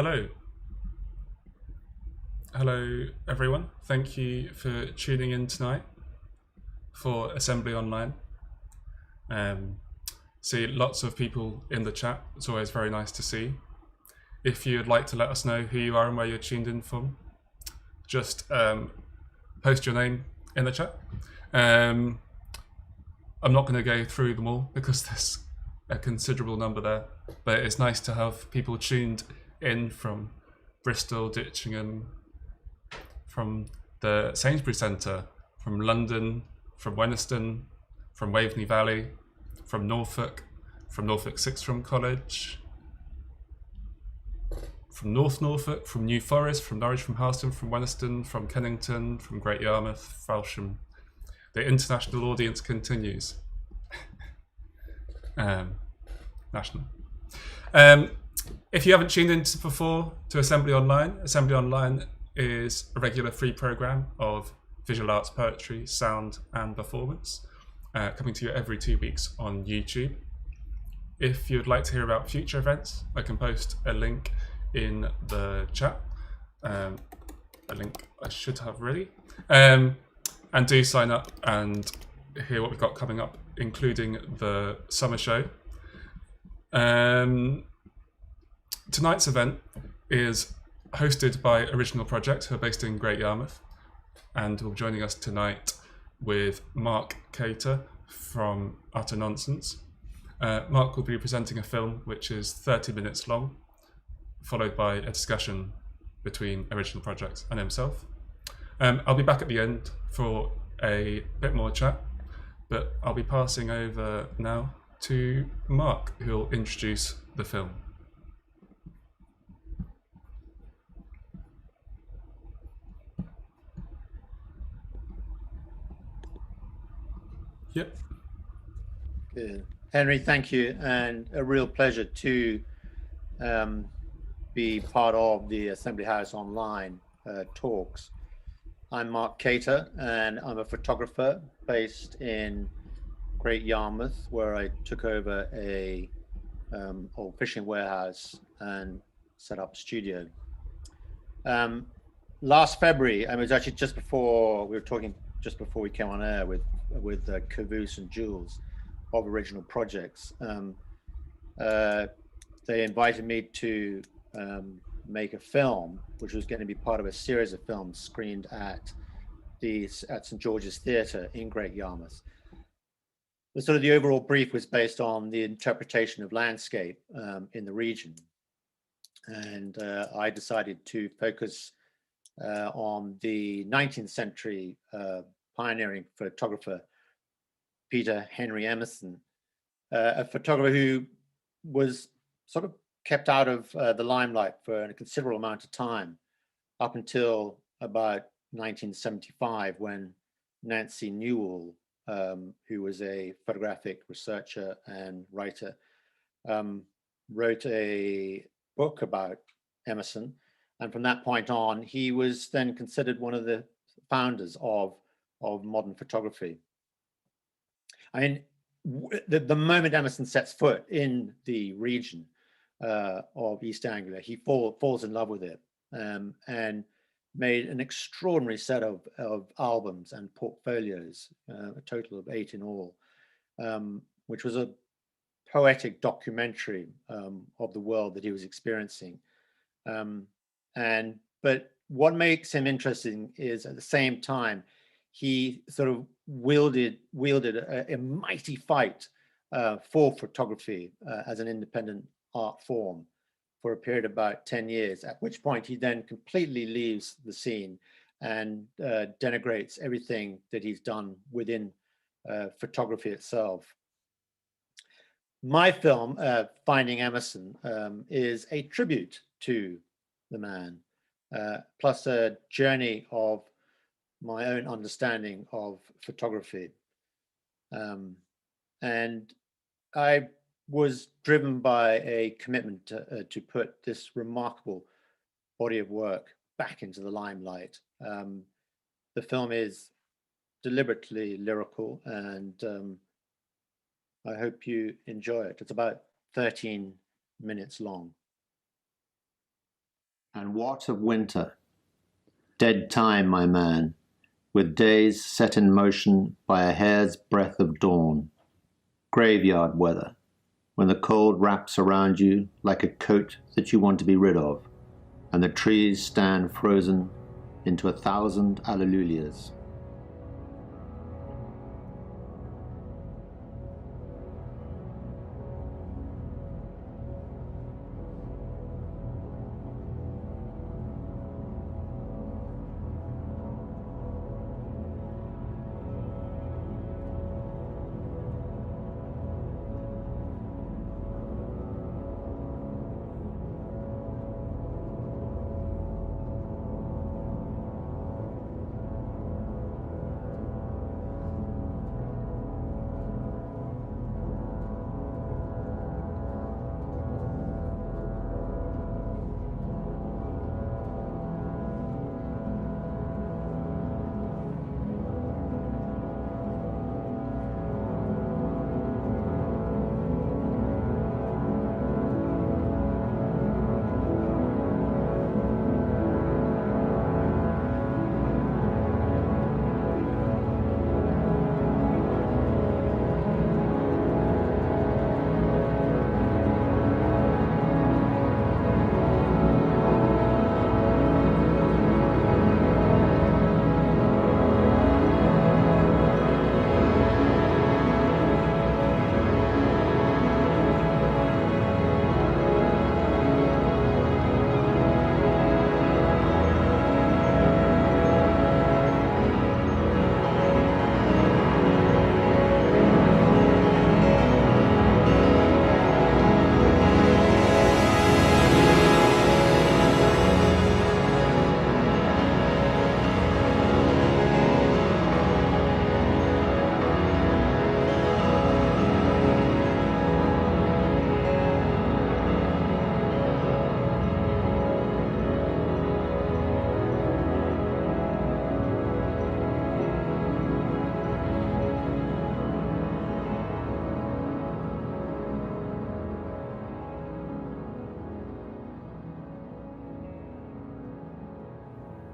Hello. Hello, everyone. Thank you for tuning in tonight for Assembly Online. See lots of people in the chat. It's always very nice to see. If you'd like to let us know who you are and where you're tuned in from, just post your name in the chat. I'm not going to go through them all because there's a considerable number there, but it's nice to have people tuned in from Bristol, Ditchingham, from the Sainsbury's Centre, from London, from Wenniston, from Waveney Valley, from Norfolk Sixth Form College, from North Norfolk, from New Forest, from Norwich, from Harston, from Wenniston, from Kennington, from Great Yarmouth, Falsham. The international audience continues. National. If you haven't tuned in before to Assembly Online is a regular free program of visual arts, poetry, sound, and performance, coming to you every 2 weeks on YouTube. If you'd like to hear about future events, I can post a link in the chat. A link I should have ready. And do sign up and hear what we've got coming up, including the summer show. Tonight's event is hosted by Original Projects, who are based in Great Yarmouth, and will be joining us tonight with Mark Cator from Utter Nonsense. Mark will be presenting a film which is 30 minutes long, followed by a discussion between Original Projects and himself. I'll be back at the end for a bit more chat, but I'll be passing over now to Mark, who'll introduce the film. Yep. Good. Henry, thank you, and a real pleasure to be part of the Assembly House Online talks. I'm Mark Cator, and I'm a photographer based in Great Yarmouth, where I took over a old fishing warehouse and set up a studio. Last February, I was actually just before we came on air with Caboose and Jules of Original Projects. They invited me to make a film, which was going to be part of a series of films screened at St. George's Theatre in Great Yarmouth. The overall brief was based on the interpretation of landscape in the region. And I decided to focus on the 19th century pioneering photographer, Peter Henry Emerson, a photographer who was sort of kept out of the limelight for a considerable amount of time, up until about 1975, when Nancy Newell, who was a photographic researcher and writer, wrote a book about Emerson. And from that point on, he was then considered one of the founders of modern photography. I mean, the moment Emerson sets foot in the region of East Anglia, he falls in love with it, and made an extraordinary set of albums and portfolios, a total of 8 in all, which was a poetic documentary of the world that he was experiencing. But what makes him interesting is, at the same time, he sort of wielded a mighty fight for photography as an independent art form for a period of about 10 years, at which point he then completely leaves the scene and denigrates everything that he's done within photography itself. My film, Finding Emerson, is a tribute to the man, plus a journey of my own understanding of photography. And I was driven by a commitment to put this remarkable body of work back into the limelight. The film is deliberately lyrical, and I hope you enjoy it. It's about 13 minutes long. And what of winter? Dead time, my man, with days set in motion by a hair's breadth of dawn. Graveyard weather, when the cold wraps around you like a coat that you want to be rid of, and the trees stand frozen into 1,000 alleluias.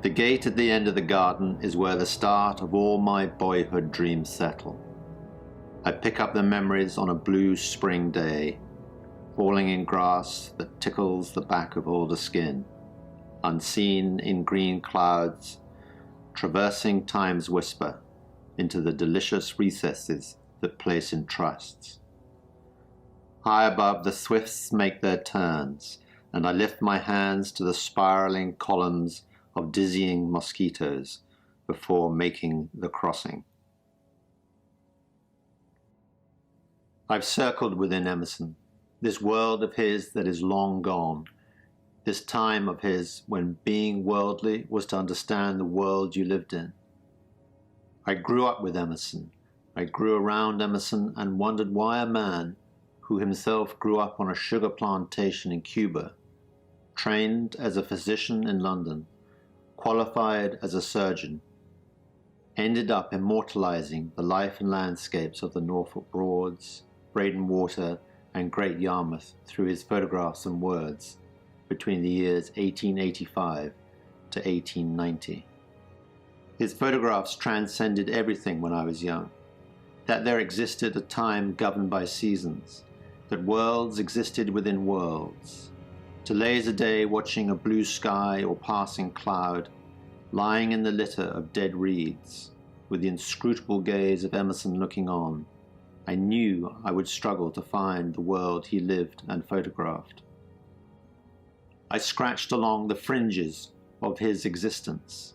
The gate at the end of the garden is where the start of all my boyhood dreams settle. I pick up the memories on a blue spring day, falling in grass that tickles the back of older skin, unseen in green clouds, traversing time's whisper into the delicious recesses that place in trusts. High above, the swifts make their turns, and I lift my hands to the spiraling columns of dizzying mosquitoes before making the crossing. I've circled within Emerson, this world of his that is long gone, this time of his when being worldly was to understand the world you lived in. I grew up with Emerson. I grew around Emerson and wondered why a man who himself grew up on a sugar plantation in Cuba, trained as a physician in London, qualified as a surgeon, ended up immortalizing the life and landscapes of the Norfolk Broads, Breydon Water, and Great Yarmouth through his photographs and words between the years 1885 to 1890. His photographs transcended everything when I was young, that there existed a time governed by seasons, that worlds existed within worlds. To laze a day watching a blue sky or passing cloud, lying in the litter of dead reeds, with the inscrutable gaze of Emerson looking on, I knew I would struggle to find the world he lived and photographed. I scratched along the fringes of his existence,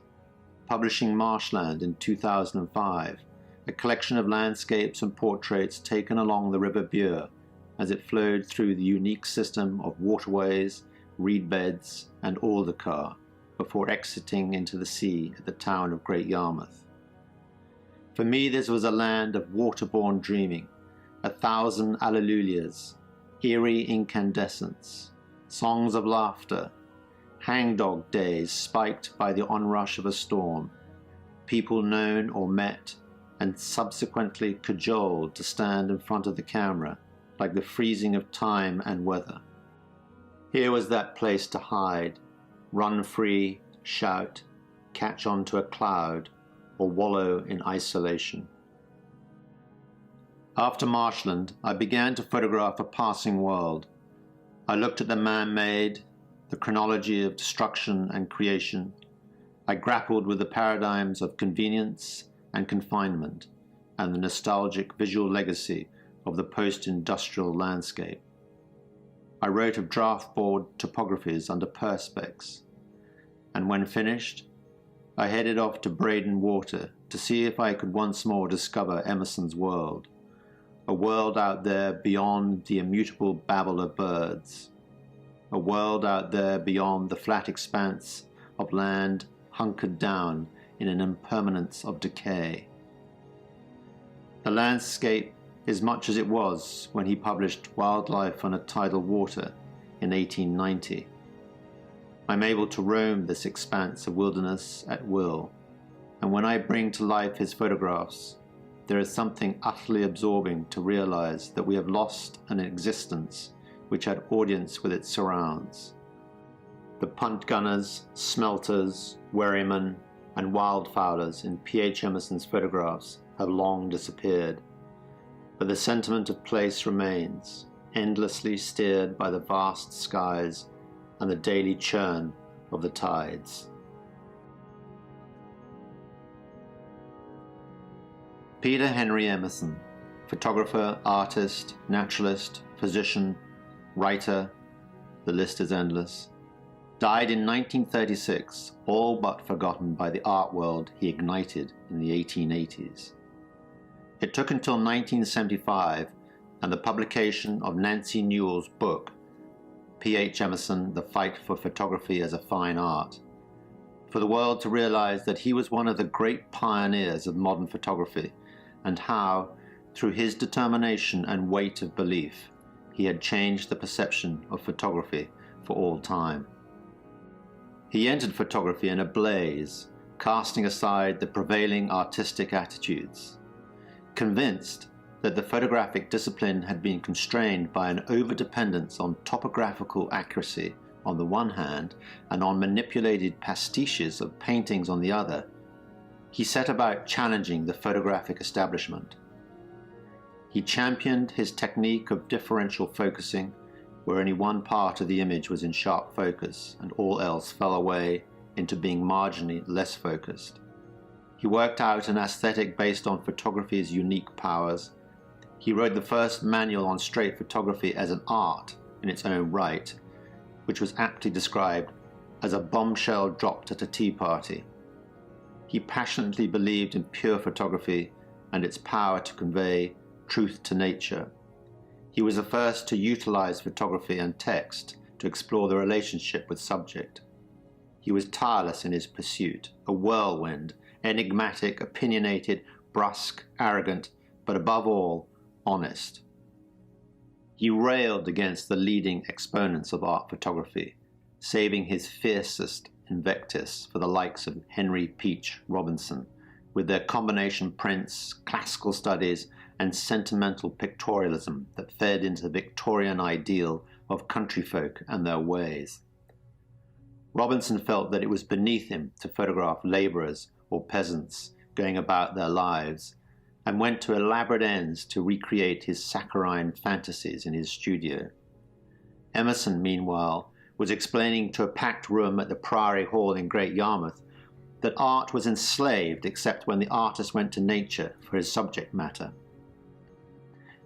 publishing Marshland in 2005, a collection of landscapes and portraits taken along the River Bure as it flowed through the unique system of waterways, reed beds, and aldercar before exiting into the sea at the town of Great Yarmouth. For me, this was a land of waterborne dreaming, 1,000 alleluias, eerie incandescence, songs of laughter, hangdog days spiked by the onrush of a storm, people known or met and subsequently cajoled to stand in front of the camera like the freezing of time and weather. Here was that place to hide, run free, shout, catch onto a cloud, or wallow in isolation. After Marshland, I began to photograph a passing world. I looked at the man-made, the chronology of destruction and creation. I grappled with the paradigms of convenience and confinement and the nostalgic visual legacy of the post-industrial landscape. I wrote of draft board topographies under perspex, and when finished, I headed off to Breydon Water to see if I could once more discover Emerson's world, a world out there beyond the immutable babble of birds, a world out there beyond the flat expanse of land hunkered down in an impermanence of decay. The landscape is much as it was when he published Wildlife on a Tidal Water in 1890. I'm able to roam this expanse of wilderness at will, and when I bring to life his photographs, there is something utterly absorbing to realize that we have lost an existence which had audience with its surrounds. The punt gunners, smelters, wherrymen, and wildfowlers in P.H. Emerson's photographs have long disappeared, but the sentiment of place remains, endlessly steered by the vast skies and the daily churn of the tides. Peter Henry Emerson, photographer, artist, naturalist, physician, writer, the list is endless, died in 1936, all but forgotten by the art world he ignited in the 1880s. It took until 1975 and the publication of Nancy Newell's book, P.H. Emerson, The Fight for Photography as a Fine Art, for the world to realize that he was one of the great pioneers of modern photography and how, through his determination and weight of belief, he had changed the perception of photography for all time. He entered photography in a blaze, casting aside the prevailing artistic attitudes, convinced that the photographic discipline had been constrained by an overdependence on topographical accuracy on the one hand and on manipulated pastiches of paintings on the other. He set about challenging the photographic establishment. He championed his technique of differential focusing, where only one part of the image was in sharp focus and all else fell away into being marginally less focused. He worked out an aesthetic based on photography's unique powers. He wrote the first manual on straight photography as an art in its own right, which was aptly described as a bombshell dropped at a tea party. He passionately believed in pure photography and its power to convey truth to nature. He was the first to utilize photography and text to explore the relationship with subject. He was tireless in his pursuit, a whirlwind, enigmatic, opinionated, brusque, arrogant, but above all, honest. He railed against the leading exponents of art photography, saving his fiercest invectives for the likes of Henry Peach Robinson, with their combination prints, classical studies, and sentimental pictorialism that fed into the Victorian ideal of country folk and their ways. Robinson felt that it was beneath him to photograph labourers or peasants going about their lives, and went to elaborate ends to recreate his saccharine fantasies in his studio. Emerson, meanwhile, was explaining to a packed room at the Priory Hall in Great Yarmouth that art was enslaved except when the artist went to nature for his subject matter.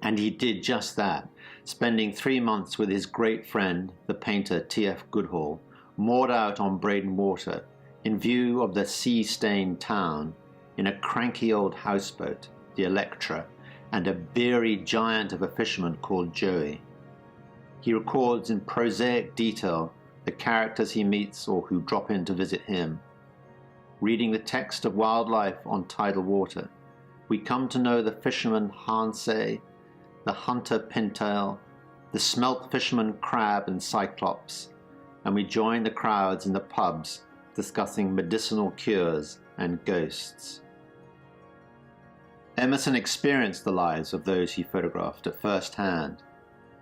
And he did just that, spending 3 months with his great friend, the painter T.F. Goodhall, moored out on Breydon Water, in view of the sea-stained town, in a cranky old houseboat, the Electra, and a beery giant of a fisherman called Joey. He records in prosaic detail the characters he meets or who drop in to visit him. Reading the text of Wildlife on Tidal Water, we come to know the fisherman Hansay, the hunter Pintail, the smelt fisherman Crab and Cyclops, and we join the crowds in the pubs discussing medicinal cures and ghosts. Emerson experienced the lives of those he photographed at first hand,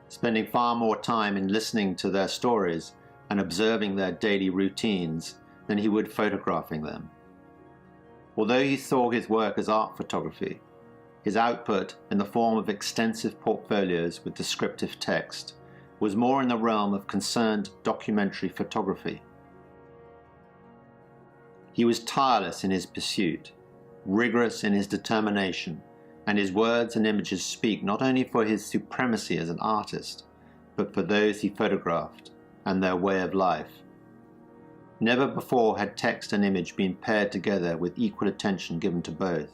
spending far more time in listening to their stories and observing their daily routines than he would photographing them. Although he saw his work as art photography, his output in the form of extensive portfolios with descriptive text was more in the realm of concerned documentary photography. He was tireless in his pursuit, rigorous in his determination, and his words and images speak not only for his supremacy as an artist, but for those he photographed and their way of life. Never before had text and image been paired together with equal attention given to both,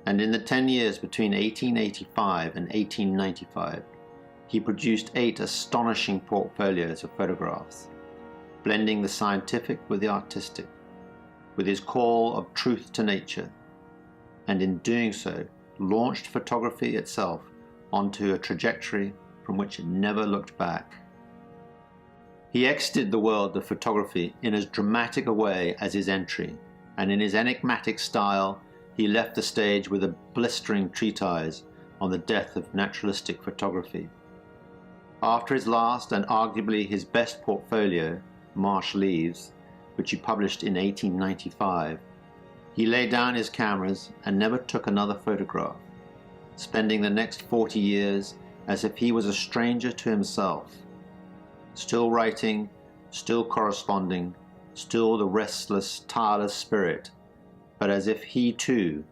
and in the 10 years between 1885 and 1895, he produced 8 astonishing portfolios of photographs, blending the scientific with the artistic, with his call of truth to nature, and in doing so, launched photography itself onto a trajectory from which it never looked back. He exited the world of photography in as dramatic a way as his entry, and in his enigmatic style, he left the stage with a blistering treatise on the death of naturalistic photography. After his last and arguably his best portfolio, Marsh Leaves, which he published in 1895, he laid down his cameras and never took another photograph, spending the next 40 years as if he was a stranger to himself, still writing, still corresponding, still the restless, tireless spirit, but as if he too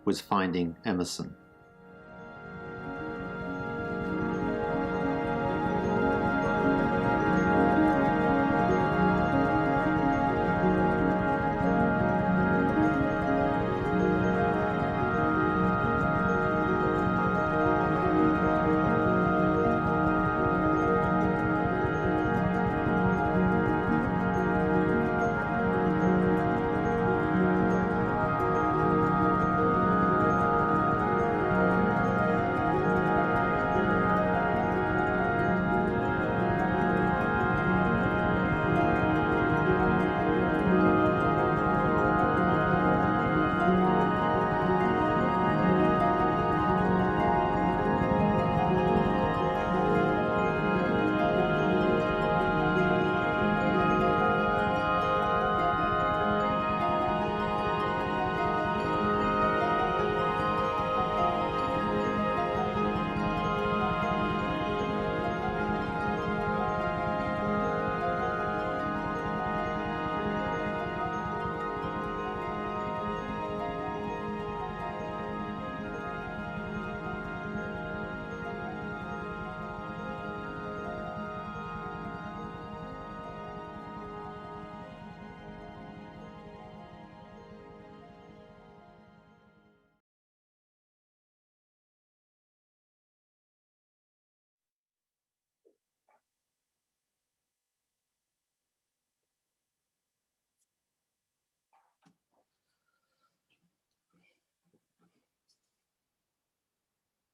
was finding Emerson.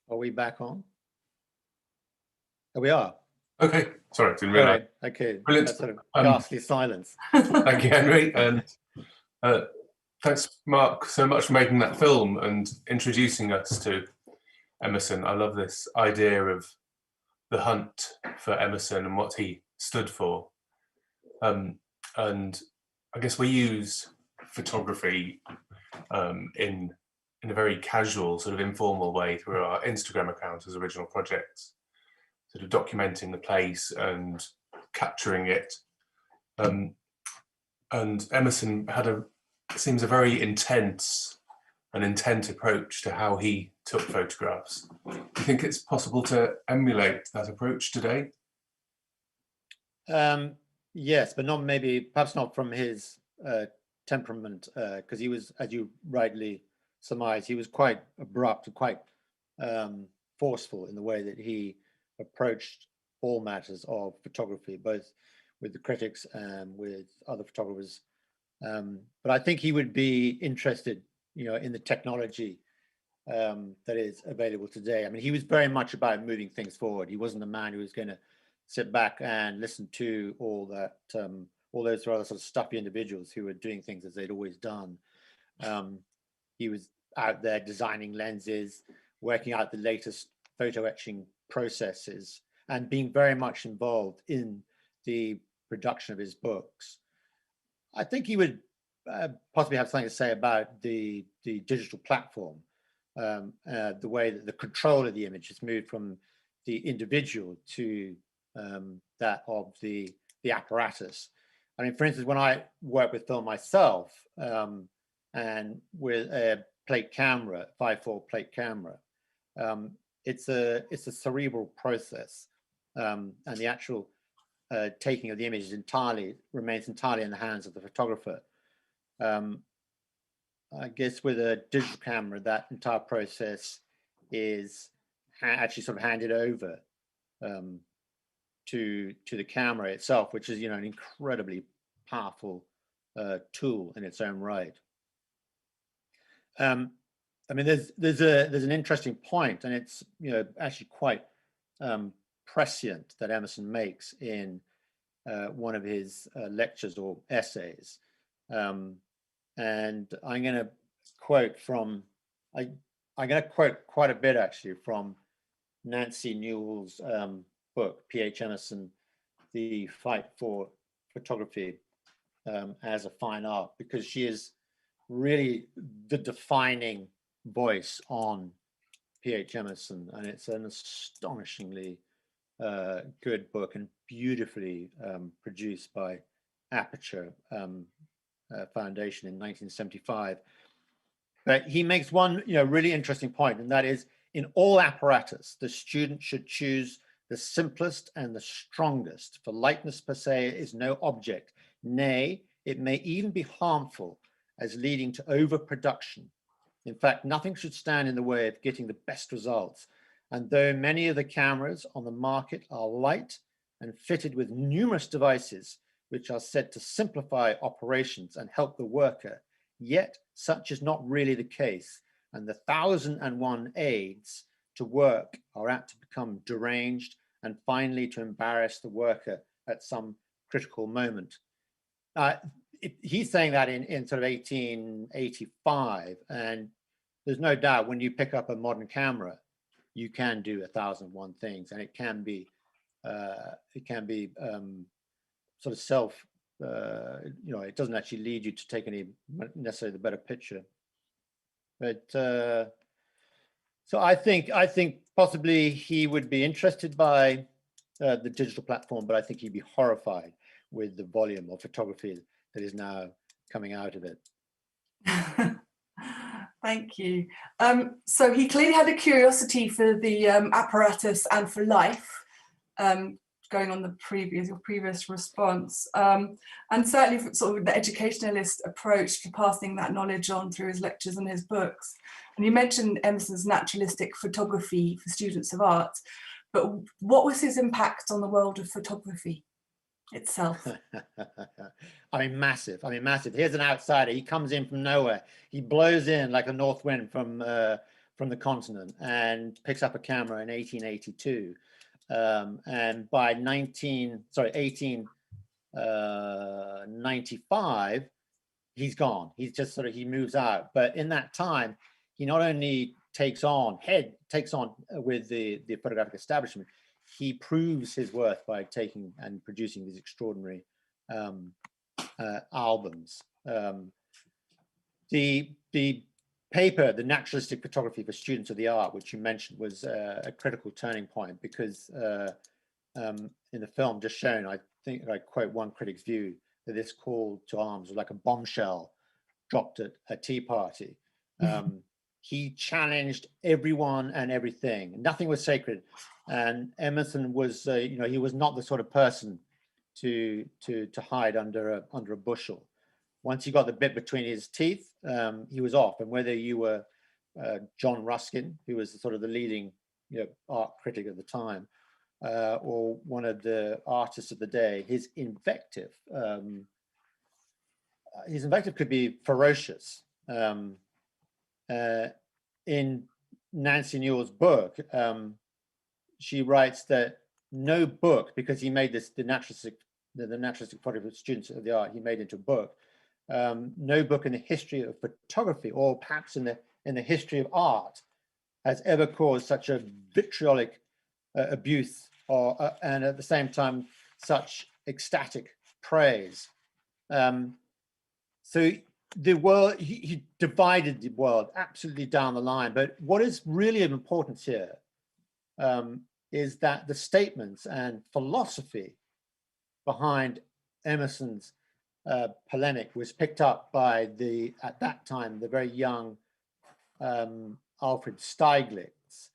Are we back on? Oh, we are. Okay, sorry, didn't All realise. right. Okay. Brilliant. That's sort of ghastly silence. Thank you, Henry, and thanks, Mark, so much for making that film and introducing us to Emerson. I love this idea of the hunt for Emerson and what he stood for. And I guess we use photography in a very casual, sort of informal way through our Instagram account as Original Projects, sort of documenting the place and capturing it. And Emerson had seems a very intense and intent approach to how he took photographs. Do you think it's possible to emulate that approach today? Yes, but perhaps not from his temperament, because he was, as you rightly surmised, he was quite abrupt and quite forceful in the way that he approached all matters of photography, both with the critics and with other photographers. But I think he would be interested, in the technology that is available today. I mean, he was very much about moving things forward. He wasn't a man who was going to sit back and listen to all those rather sort of stuffy individuals who were doing things as they'd always done. He was out there designing lenses, working out the latest photo etching processes, and being very much involved in the production of his books. I think he would possibly have something to say about the digital platform, the way that the control of the image has moved from the individual to that of the apparatus. I mean, for instance, when I work with film myself, and with a plate camera, 5.4 plate camera, it's a cerebral process, and the actual taking of the image remains entirely in the hands of the photographer. I guess with a digital camera, that entire process is actually sort of handed over to the camera itself, which is, you know, an incredibly powerful tool in its own right. I mean, there's an interesting point, and it's, you know, actually quite prescient, that Emerson makes in one of his lectures or essays. And I'm going to quote from, I'm going to quote quite a bit actually from Nancy Newell's book, P.H. Emerson, The Fight for Photography as a Fine Art, because she is really the defining voice on P.H. Emerson, and it's an astonishingly good book and beautifully produced by Aperture Foundation in 1975. But he makes one, you know, really interesting point, and that is, in all apparatus, the student should choose the simplest and the strongest, for lightness per se is no object. Nay, it may even be harmful, as leading to overproduction. In fact, nothing should stand in the way of getting the best results. And though many of the cameras on the market are light and fitted with numerous devices which are said to simplify operations and help the worker, yet such is not really the case, and the 1,001 aids to work are apt to become deranged and finally to embarrass the worker at some critical moment. He's saying that in sort of 1885, and there's no doubt when you pick up a modern camera, you can do 1,001 things, and it can be sort of self, you know, it doesn't actually lead you to take any necessarily the better picture. But so I think possibly he would be interested by the digital platform, but I think he'd be horrified with the volume of photography that is now coming out of it. Thank you. So he clearly had a curiosity for the apparatus and for life, going on your previous response, and certainly for sort of the educationalist approach to passing that knowledge on through his lectures and his books. And you mentioned Emerson's naturalistic photography for students of art, but what was his impact on the world of photography itself? I mean, massive. Here's an outsider. He comes in from nowhere. He blows in like a north wind from the continent and picks up a camera in 1882. And by 1895, he's gone. He's just sort of, he moves out. But in that time, he not only takes on with the photographic establishment, he proves his worth by taking and producing these extraordinary albums. The paper, The Naturalistic Photography for Students of the Art, which you mentioned, was a critical turning point, because in the film just shown, I think I quote one critic's view, that this call to arms was like a bombshell dropped at a tea party. He challenged everyone and everything. Nothing was sacred. And Emerson was, you know, he was not the sort of person to hide under a bushel. Once he got the bit between his teeth, he was off. And whether you were John Ruskin, who was sort of the leading, you know, art critic at the time, or one of the artists of the day, his invective could be ferocious. In Nancy Newell's book, she writes that no book, because he made this the naturalistic photography of students of the art, he made into a book. No book in the history of photography, or perhaps in the history of art, has ever caused such a vitriolic abuse, and at the same time such ecstatic praise. So the world, he divided the world absolutely down the line. But what is really of importance here is that the statements and philosophy behind Emerson's polemic was picked up by at that time, the very young Alfred Stieglitz,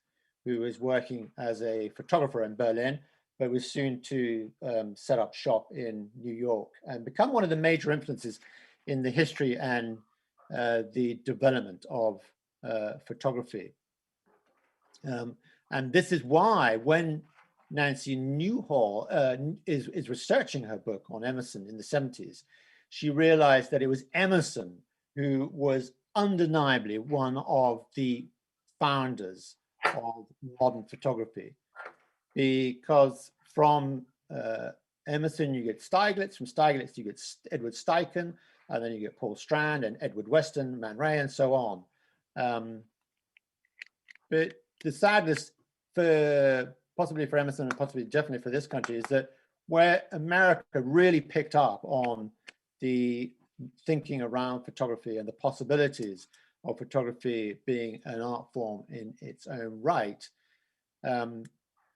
who was working as a photographer in Berlin, but was soon to set up shop in New York and become one of the major influences in the history and the development of photography. And this is why when Nancy Newhall is researching her book on Emerson in the 70s, she realized that it was Emerson who was undeniably one of the founders of modern photography, because from Emerson you get Stieglitz, from Stieglitz you get Edward Steichen, and then you get Paul Strand and Edward Weston, Man Ray, and so on. But the sadness possibly for Emerson and possibly definitely for this country is that where America really picked up on the thinking around photography and the possibilities of photography being an art form in its own right,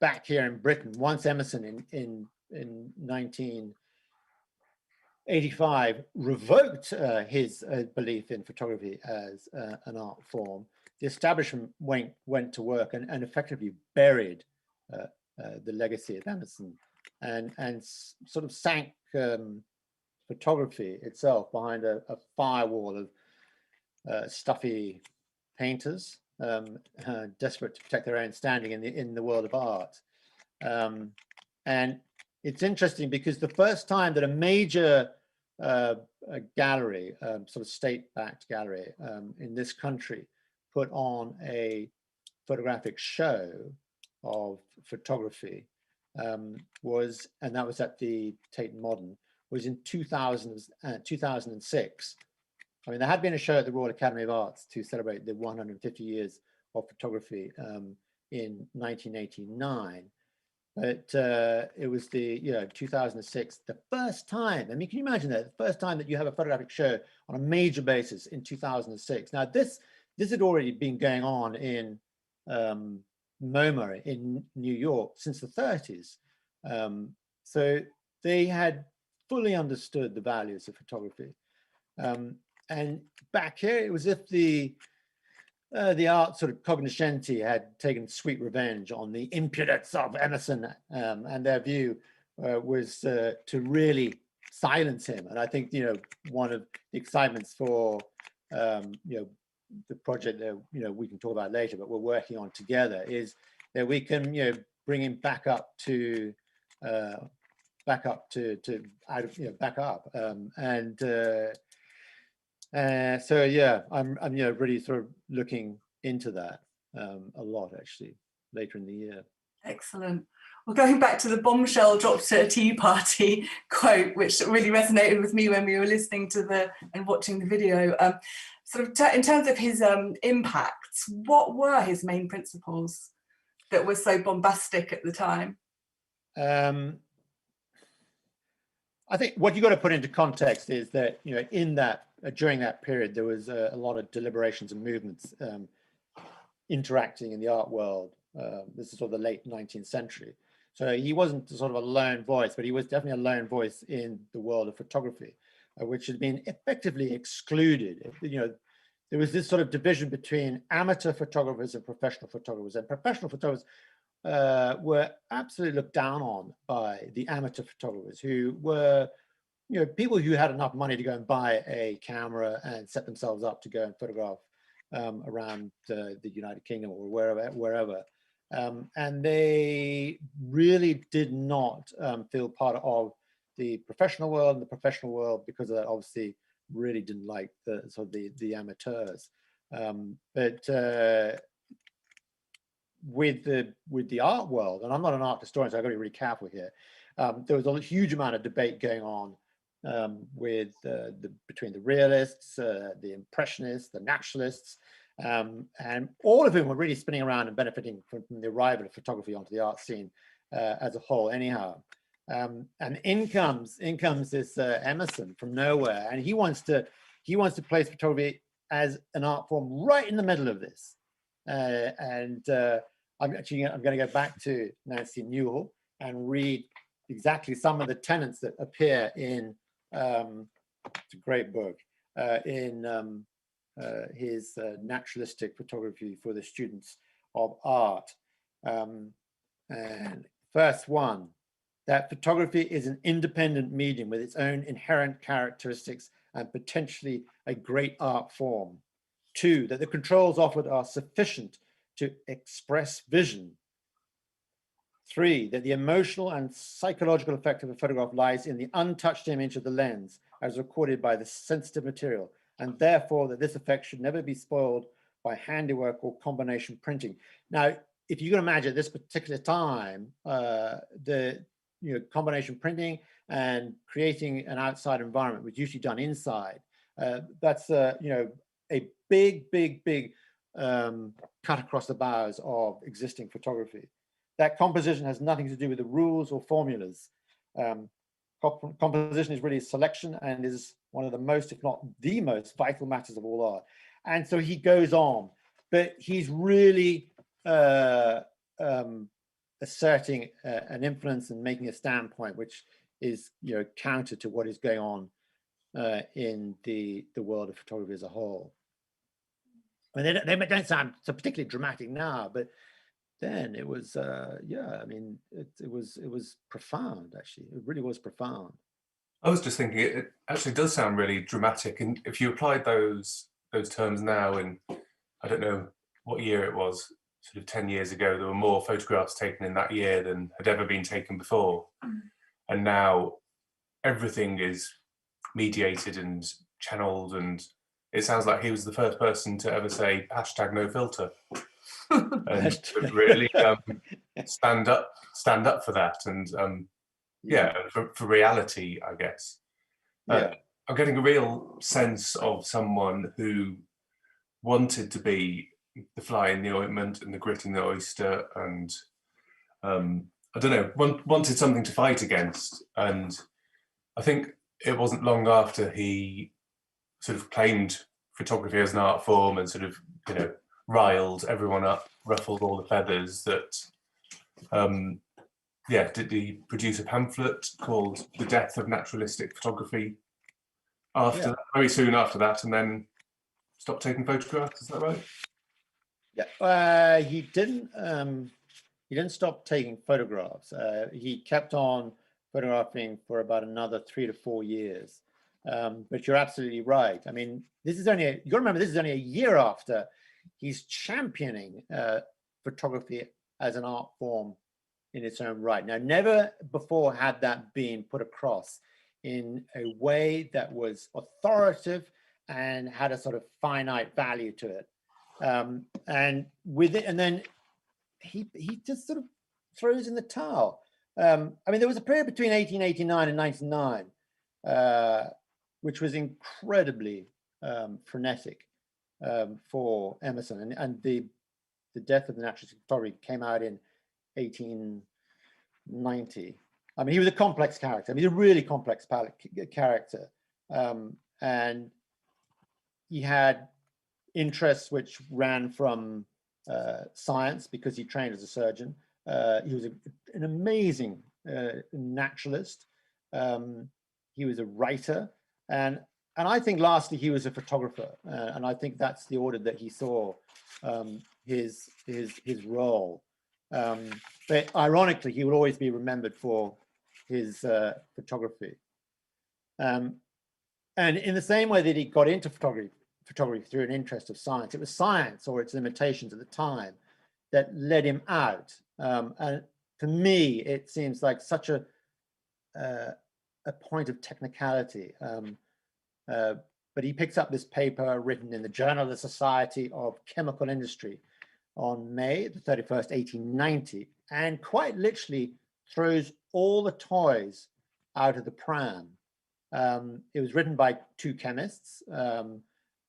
back here in Britain, once Emerson in 1985 revoked his belief in photography as an art form, the establishment went to work and effectively buried the legacy of Emerson and sort of sank photography itself behind a firewall of stuffy painters desperate to protect their own standing in the world of art. And it's interesting because the first time that a major gallery, sort of state-backed gallery in this country, put on a photographic show of photography and that was at the Tate Modern, was in 2006. I mean, there had been a show at the Royal Academy of Arts to celebrate the 150 years of photography in 1989. But it was the 2006, the first time. I mean, can you imagine that? The first time that you have a photographic show on a major basis in 2006. Now, this had already been going on in MoMA in New York since the 30s. So they had fully understood the values of photography. And back here, it was as if the art sort of cognoscenti had taken sweet revenge on the impudence of Emerson, and their view was to really silence him. And I think one of the excitements for the project that we can talk about later, but we're working on together, is that we can bring him back up to back up. So yeah, I'm really sort of looking into that a lot actually later in the year. Excellent. Well, going back to the bombshell dropped at a tea party quote, which really resonated with me when we were listening to and watching the video. Sort of in terms of his impacts, what were his main principles that were so bombastic at the time? I think what you got to put into context is that in that during that period there was a lot of deliberations and movements interacting in the art world. This is sort of the late 19th century. So he wasn't sort of a lone voice, but he was definitely a lone voice in the world of photography, which had been effectively excluded. There was this sort of division between amateur photographers and professional photographers, and professional photographers were absolutely looked down on by the amateur photographers, who were people who had enough money to go and buy a camera and set themselves up to go and photograph around the United Kingdom or wherever. And they really did not feel part of the professional world, because of that, obviously really didn't like the amateurs. But with the art world, and I'm not an art historian, so I've got to be really careful here. There was a huge amount of debate going on between the realists, the impressionists, the naturalists, and all of whom were really spinning around and benefiting from the arrival of photography onto the art scene as a whole anyhow. And in comes this Emerson from nowhere, and he wants to place photography as an art form right in the middle of this. I'm going to go back to Nancy Newell and read exactly some of the tenets that appear in it's a great book in his naturalistic photography for the students of art. And first one, that photography is an independent medium with its own inherent characteristics and potentially a great art form. 2, that the controls offered are sufficient to express vision. 3, that the emotional and psychological effect of a photograph lies in the untouched image of the lens as recorded by the sensitive material, and therefore that this effect should never be spoiled by handiwork or combination printing. Now, if you can imagine at this particular time, the combination printing and creating an outside environment was usually done inside. That's a big cut across the bows of existing photography. That composition has nothing to do with the rules or formulas. Composition is really selection and is one of the most, if not the most, vital matters of all art. And so he goes on, but he's really asserting an influence and making a standpoint, which is counter to what is going on in the world of photography as a whole. I mean, they don't sound so particularly dramatic now, but then it was it was profound. Actually, it really was profound. I was just thinking it actually does sound really dramatic, and if you applied those terms now, in I don't know what year it was, sort of 10 years ago, there were more photographs taken in that year than had ever been taken before, and now everything is mediated and channeled, and it sounds like he was the first person to ever say #no filter. And to really stand up for that, and for reality, I guess. I'm getting a real sense of someone who wanted to be the fly in the ointment and the grit in the oyster, and I don't know, wanted something to fight against. And I think it wasn't long after he sort of claimed photography as an art form and sort of riled everyone up, ruffled all the feathers, that did he produce a pamphlet called The Death of Naturalistic Photography after that, very soon after that, and then stopped taking photographs, is that right? Yeah, he didn't stop taking photographs. He kept on photographing for about another 3 to 4 years. But you're absolutely right. I mean, this is only you got to remember, this is only a year after he's championing photography as an art form in its own right. Now, never before had that been put across in a way that was authoritative and had a sort of finite value to it. And with it, and then he just sort of throws in the towel. I mean, there was a period between 1889 and 1909, which was incredibly frenetic for Emerson, and the Death of the Naturalistic Photography came out in 1890. I mean, he was a complex character. I mean, he's a really complex character, and he had interests which ran from science, because he trained as a surgeon. He was an amazing naturalist. He was a writer, and I think lastly he was a photographer, and I think that's the order that he saw his role. But ironically, he will always be remembered for his photography. And in the same way that he got into photography through an interest of science, it was science or its limitations at the time that led him out. And to me, it seems like such a point of technicality. But he picks up this paper written in the Journal of the Society of Chemical Industry on May the 31st, 1890, and quite literally throws all the toys out of the pram. It was written by 2 chemists,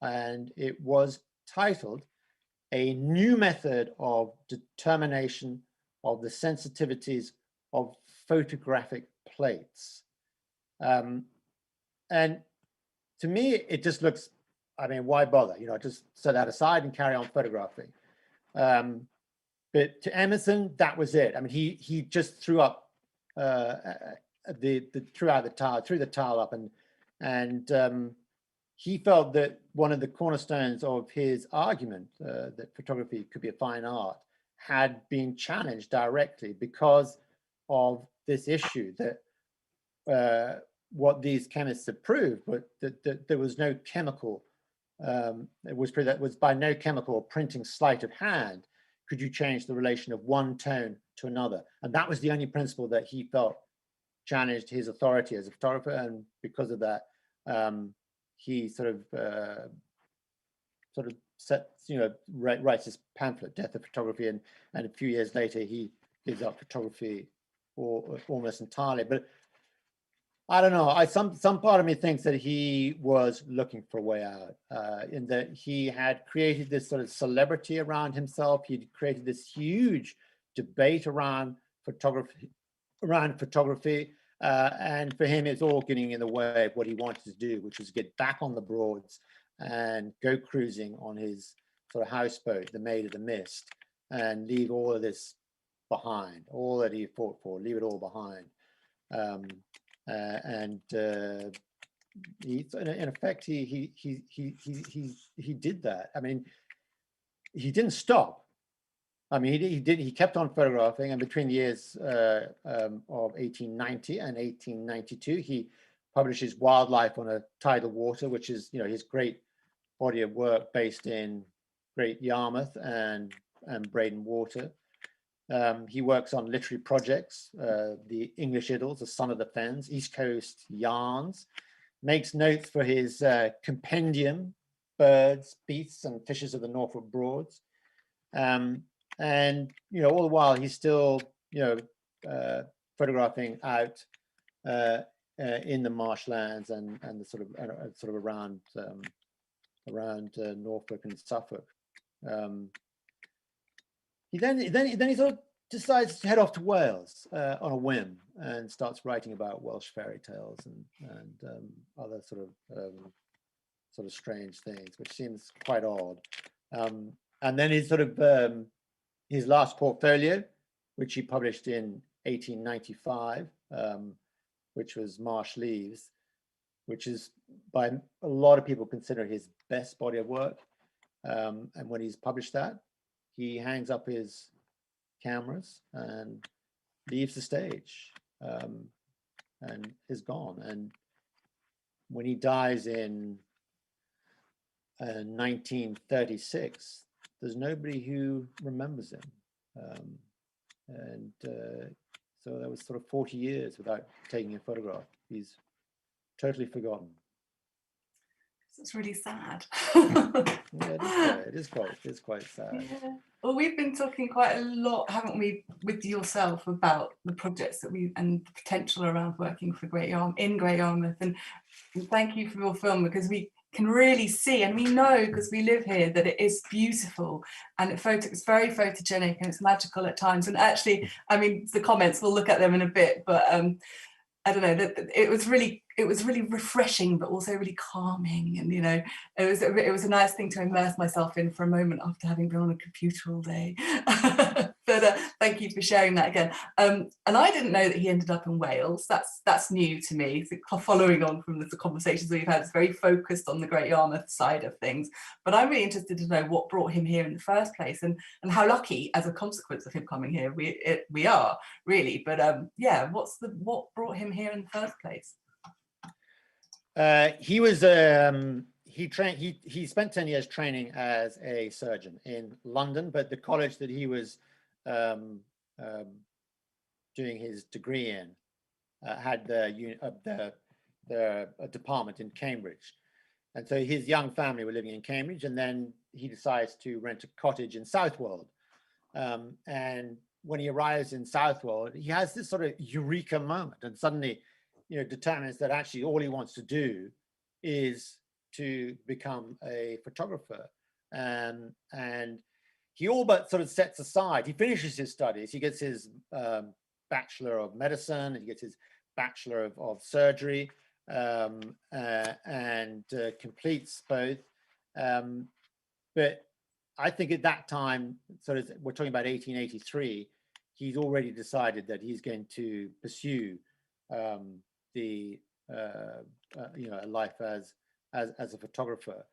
and it was titled A New Method of Determination of the Sensitivities of Photographic plates. And to me, it just looks, I mean, why bother? You know, just set that aside and carry on photographing. But to Emerson, that was it. I mean, he just threw up threw the towel up, and he felt that one of the cornerstones of his argument that photography could be a fine art had been challenged directly because of this issue that what these chemists had proved, but that there was no chemical, it was by no chemical or printing sleight of hand could you change the relation of one tone to another. And that was the only principle that he felt challenged his authority as a photographer. And because of that, he sort of writes this pamphlet, Death of Photography, and a few years later he gives up photography almost entirely. But I don't know. Some part of me thinks that he was looking for a way out, in that he had created this sort of celebrity around himself. He'd created this huge debate around photography, and for him, it's all getting in the way of what he wanted to do, which was get back on the Broads and go cruising on his sort of houseboat, the Maid of the Mist, and leave all of this behind, all that he fought for, leave it all behind. In effect, he did that. I mean, he didn't stop. I mean, he kept on photographing, and between the years of 1890 and 1892, he publishes Wildlife on a Tidal Water, which is, you know, his great body of work based in Great Yarmouth and Breydon Water. He works on literary projects, the English Idylls, The Son of the Fens, East Coast Yarns, makes notes for his compendium, Birds, Beasts and Fishes of the Norfolk Broads. And, you know, all the while he's still, you know, photographing out in the marshlands and the sort of around Norfolk and Suffolk. He then sort of decides to head off to Wales on a whim and starts writing about Welsh fairy tales and other sort of strange things, which seems quite odd. And then his sort of his last portfolio, which he published in 1895, which was Marsh Leaves, which is by a lot of people considered his best body of work. And when he's published that, he hangs up his cameras and leaves the stage, and is gone. And when he dies in 1936, there's nobody who remembers him. So that was sort of 40 years without taking a photograph. He's totally forgotten. It's really sad. Yeah, it is quite sad. Yeah. Well, we've been talking quite a lot, haven't we, with yourself about the projects that and the potential around working for Great Yarmouth. And thank you for your film, because we can really see, and we know because we live here, that it is beautiful and it's very photogenic and it's magical at times. And actually, I mean, the comments, we'll look at them in a bit, but I don't know, that it was really refreshing, but also really calming. And, you know, it was a nice thing to immerse myself in for a moment after having been on a computer all day. But thank you for sharing that again. And I didn't know that he ended up in Wales. That's new to me. So following on from the conversations we've had, it's very focused on the Great Yarmouth side of things. But I'm really interested to know what brought him here in the first place, and how lucky, as a consequence of him coming here, we are really. But yeah, what brought him here in the first place? He was he spent 10 years training as a surgeon in London, but the college that he was doing his degree in had the department in Cambridge, and so his young family were living in Cambridge, and then he decides to rent a cottage in Southwold, and when he arrives in Southwold, he has this sort of eureka moment, and suddenly, you know, determines that actually all he wants to do is to become a photographer. And he all but sort of sets aside, he finishes his studies, he gets his Bachelor of Medicine, he gets his Bachelor of Surgery, and completes both. But I think at that time, sort of, we're talking about 1883, he's already decided that he's going to pursue a life as a photographer.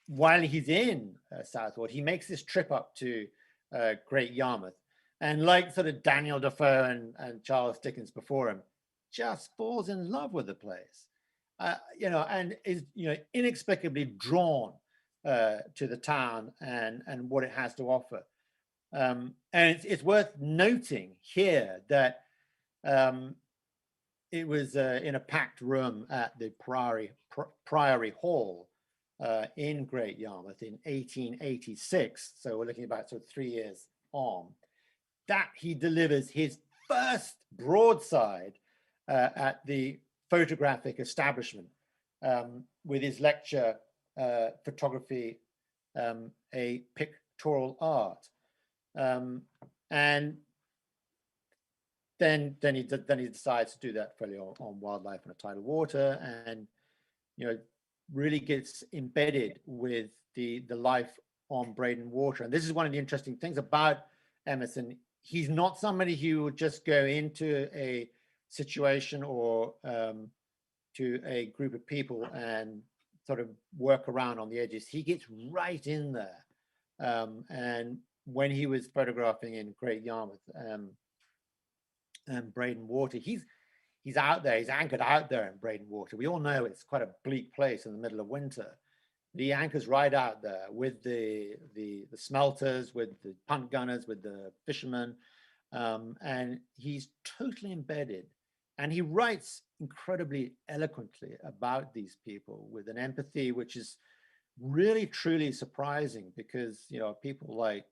While he's in Southwold, he makes this trip up to Great Yarmouth, and like sort of Daniel Defoe and Charles Dickens before him, just falls in love with the place, and is inexplicably drawn to the town and what it has to offer. And it's worth noting here that it was in a packed room at the Priory Hall in Great Yarmouth in 1886. So we're looking about sort of 3 years on, that he delivers his first broadside at the photographic establishment with his lecture, Photography, a Pictorial Art. And then he decides to do that fully on wildlife and tidal water, and really gets embedded with the life on Breydon Water. And this is one of the interesting things about Emerson. He's not somebody who would just go into a situation or to a group of people and sort of work around on the edges. He gets right in there. And when he was photographing in Great Yarmouth and Breydon Water, he's out there, he's anchored out there in Breydon Water. We all know it's quite a bleak place in the middle of winter. The anchor's right out there with the smelters, with the punt gunners, with the fishermen, and he's totally embedded. And he writes incredibly eloquently about these people with an empathy which is really truly surprising, because people like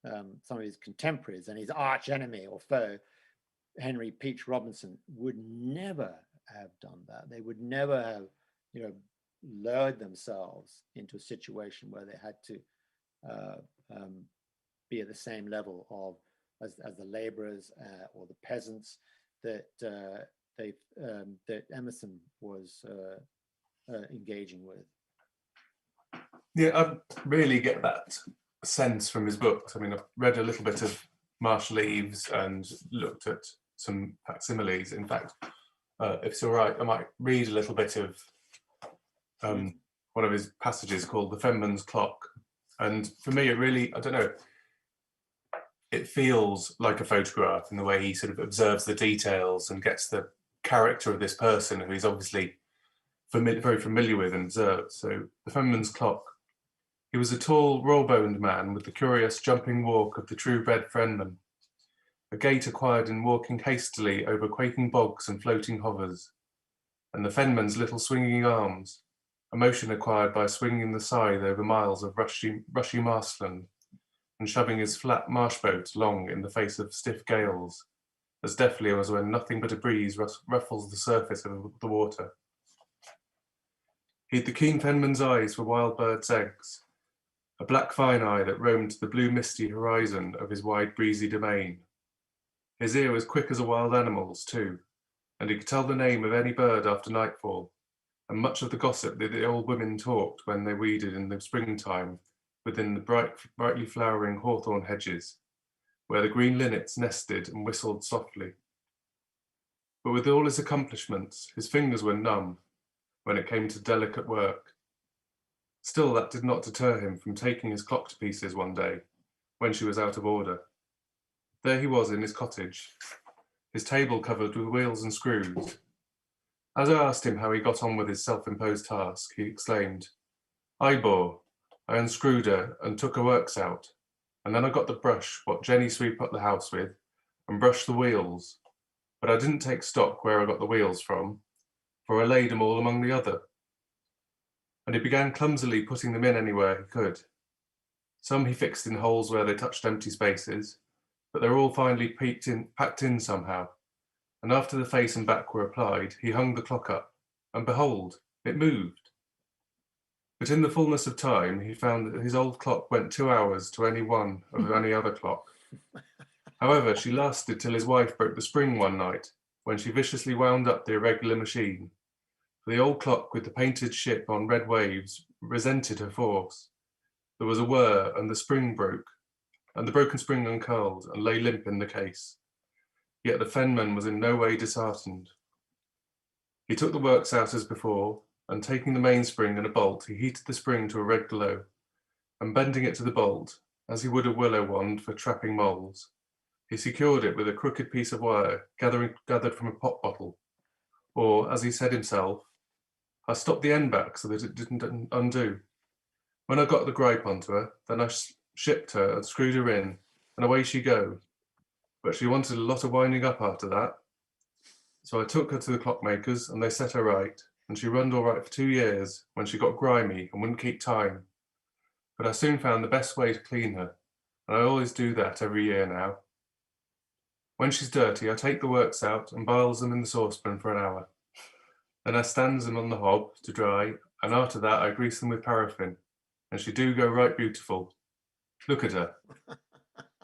some of his contemporaries and his arch enemy or foe, Henry Peach Robinson, would never have done that. They would never have lowered themselves into a situation where they had to be at the same level of as the laborers or the peasants that that Emerson was engaging with. Yeah, I really get that sense from his books. I mean, I've read a little bit of Marshall Eves and looked at some facsimiles. In fact, if it's all right, I might read a little bit of one of his passages called The Fenman's Clock. And for me, it really, I don't know, it feels like a photograph in the way he sort of observes the details and gets the character of this person who he's obviously very familiar with and observed. So The Fenman's Clock. He was a tall, raw-boned man with the curious jumping walk of the true-bred Fenman, a gait acquired in walking hastily over quaking bogs and floating hovers, and the Fenman's little swinging arms, a motion acquired by swinging the scythe over miles of rushy marshland, and shoving his flat marsh boat along in the face of stiff gales, as deftly as when nothing but a breeze ruffles the surface of the water. He'd the keen Fenman's eyes for wild birds' eggs, a black fine eye that roamed the blue misty horizon of his wide breezy domain. His ear was quick as a wild animal's too, and he could tell the name of any bird after nightfall, and much of the gossip that the old women talked when they weeded in the springtime within the brightly flowering hawthorn hedges, where the green linnets nested and whistled softly. But with all his accomplishments, his fingers were numb when it came to delicate work. Still, that did not deter him from taking his clock to pieces one day, when she was out of order. There he was in his cottage, his table covered with wheels and screws. As I asked him how he got on with his self-imposed task, he exclaimed, "I bore. I unscrewed her and took her works out, and then I got the brush what Jenny sweep up the house with, and brushed the wheels. But I didn't take stock where I got the wheels from, for I laid them all among the other." And he began clumsily putting them in anywhere he could. Some he fixed in holes where they touched empty spaces, but they were all finally packed in somehow. And after the face and back were applied, he hung the clock up, and behold, it moved. But in the fullness of time, he found that his old clock went 2 hours to any one of any other clock. However, she lasted till his wife broke the spring one night, when she viciously wound up the irregular machine. For the old clock with the painted ship on red waves resented her force. There was a whir, and the spring broke, and the broken spring uncurled and lay limp in the case. Yet the fenman was in no way disheartened. He took the works out as before, and taking the mainspring and a bolt, he heated the spring to a red glow, and bending it to the bolt, as he would a willow wand for trapping moles, he secured it with a crooked piece of wire gathered from a pop bottle. Or, as he said himself, I stopped the end back so that it didn't undo. When I got the gripe onto her, then I shipped her and screwed her in, and away she go. But she wanted a lot of winding up after that. So I took her to the clockmakers, and they set her right, and she runned all right for 2 years, when she got grimy and wouldn't keep time. But I soon found the best way to clean her, and I always do that every year now. When she's dirty, I take the works out and boils them in the saucepan for an hour. Then I stands them on the hob to dry, and after that I grease them with paraffin, and she do go right beautiful. Look at her.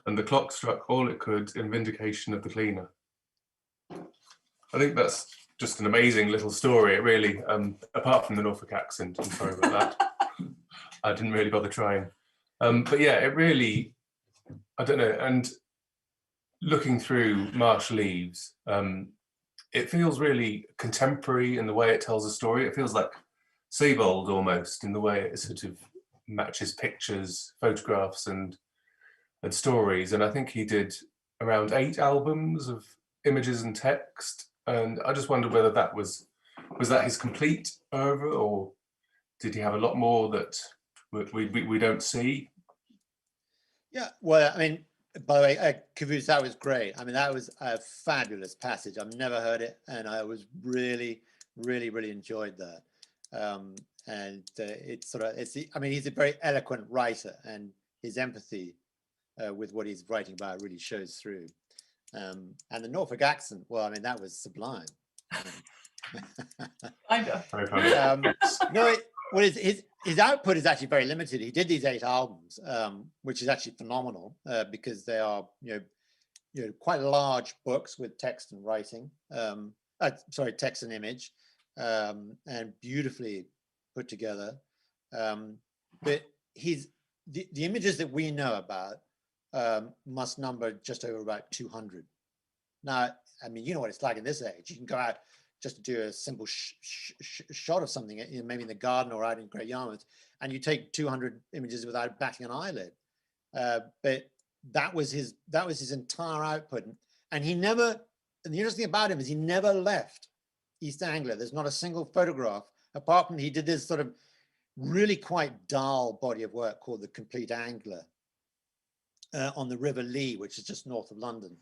And the clock struck all it could in vindication of the cleaner. I think that's just an amazing little story, it really, apart from the Norfolk accent, I'm sorry about that. I didn't really bother trying. But yeah, it really, I don't know, and looking through Marsh Leaves, it feels really contemporary in the way it tells a story. It feels like Sebald almost in the way it sort of matches pictures, photographs and stories. And I think he did around 8 albums of images and text. And I just wonder whether that was that his complete oeuvre, or did he have a lot more that we don't see? Yeah, well, I mean, by the way, Caboose, that was great. I mean, that was a fabulous passage. I've never heard it, and I was really enjoyed that. It's sort of, I mean, he's a very eloquent writer, and his empathy with what he's writing about really shows through. And the Norfolk accent, well, I mean, that was sublime. Kind of. Very funny. No, well, his output is actually very limited. He did these 8 albums, which is actually phenomenal because they are, you know, quite large books with text and writing. Text and image, and beautifully put together. But the images that we know about must number just over about 200. Now, I mean, you know what it's like in this age. You can go out just to do a simple shot of something, you know, maybe in the garden or out in Great Yarmouth, and you take 200 images without batting an eyelid. But that was his entire output, and he never. And the interesting thing about him is he never left East Anglia. There's not a single photograph apart from he did this sort of really quite dull body of work called The Complete Angler on the River Lee, which is just north of London.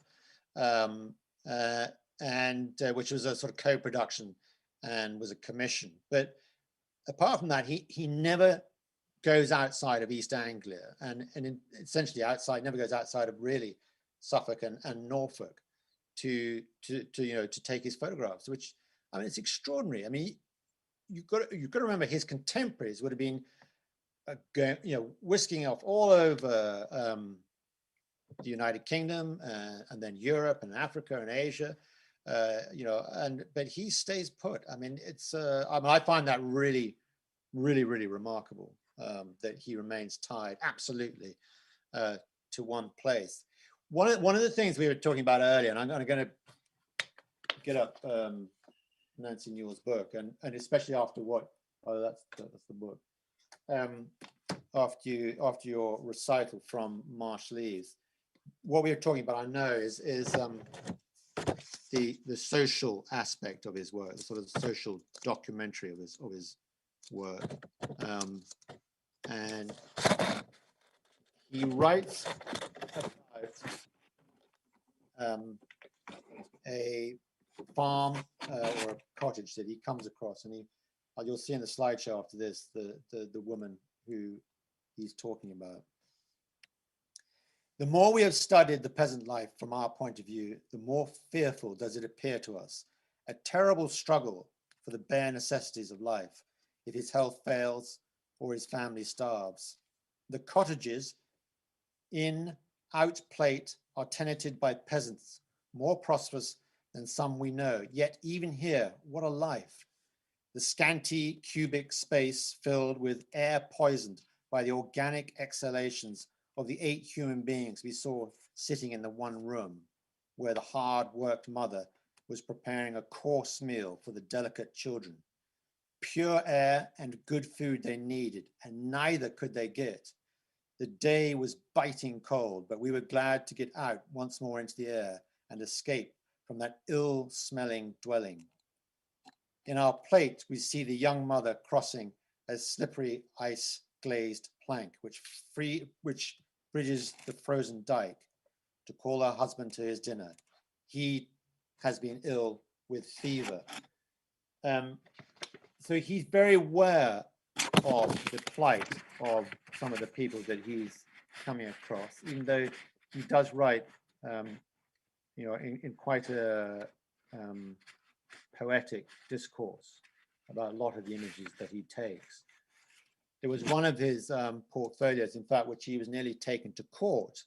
Which was a sort of co-production and was a commission. But apart from that, he never goes outside of East Anglia, and essentially never goes outside of really Suffolk and Norfolk to take his photographs, which, I mean, it's extraordinary. I mean, you've got to remember his contemporaries would have been whisking off all over the United Kingdom and then Europe and Africa and Asia. But he stays put. I mean, I find that really remarkable that he remains tied absolutely to one place. One of the things we were talking about earlier, and I'm going to get up Nancy Newell's book, and especially after that's the book. After your recital from Marsh Leaves, what we were talking about, I know, is the social aspect of his work, the sort of social documentary of his work, and he writes about a farm or a cottage that he comes across, and you'll see in the slideshow after this the woman who he's talking about. The more we have studied the peasant life from our point of view, the more fearful does it appear to us, a terrible struggle for the bare necessities of life, if his health fails or his family starves. The cottages in Out Plate are tenanted by peasants, more prosperous than some we know. Yet even here, what a life. The scanty cubic space filled with air poisoned by the organic exhalations of the 8 human beings we saw sitting in the one room, where the hard-worked mother was preparing a coarse meal for the delicate children. Pure air and good food they needed, and neither could they get. The day was biting cold, but we were glad to get out once more into the air and escape from that ill-smelling dwelling. In our plate, we see the young mother crossing a slippery ice-glazed plank, which bridges the frozen dike, to call her husband to his dinner. He has been ill with fever. So he's very aware of the plight of some of the people that he's coming across, even though he does write, in quite a poetic discourse about a lot of the images that he takes. There was one of his portfolios, in fact, which he was nearly taken to court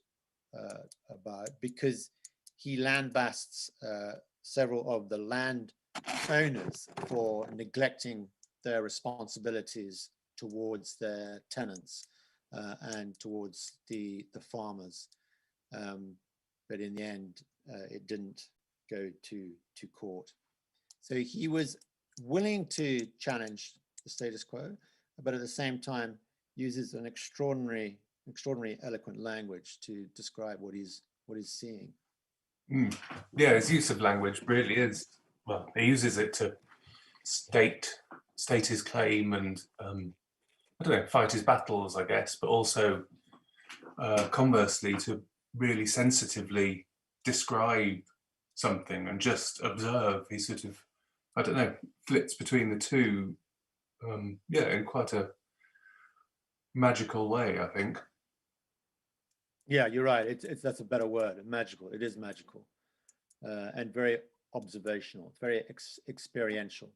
about, because he lambasts several of the land owners for neglecting their responsibilities towards their tenants and towards the farmers. But in the end, it didn't go to court. So he was willing to challenge the status quo, but at the same time uses an extraordinary eloquent language to describe what he's seeing. Yeah, his use of language really is, well, he uses it to state his claim and I don't know, fight his battles, I guess, but also conversely to really sensitively describe something and just observe. He sort of, I don't know, flips between the two, in quite a magical way, I think. Yeah, you're right. That's a better word. Magical. It is magical, and very observational. It's very experiential.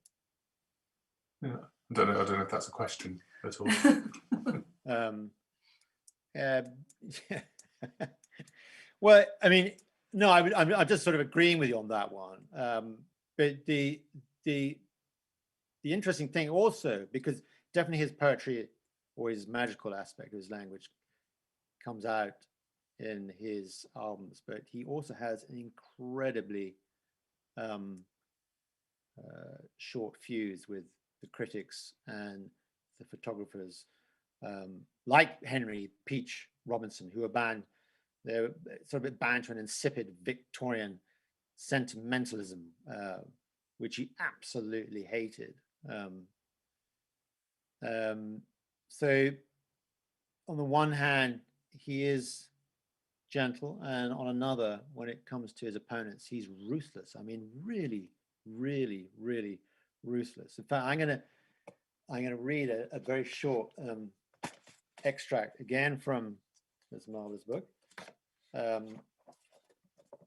Yeah, I don't know if that's a question at all. Well, I mean, no, I'm just sort of agreeing with you on that one. But the interesting thing also, because definitely his poetry or his magical aspect of his language comes out in his albums, but he also has an incredibly short fuse with the critics and the photographers, like Henry Peach Robinson, who are they're sort of banned to an insipid Victorian sentimentalism, which he absolutely hated. So on the one hand, he is gentle, and on another, when it comes to his opponents, he's ruthless. I mean, really, really, really ruthless. In fact, I'm gonna read a very short extract again from this marvelous book,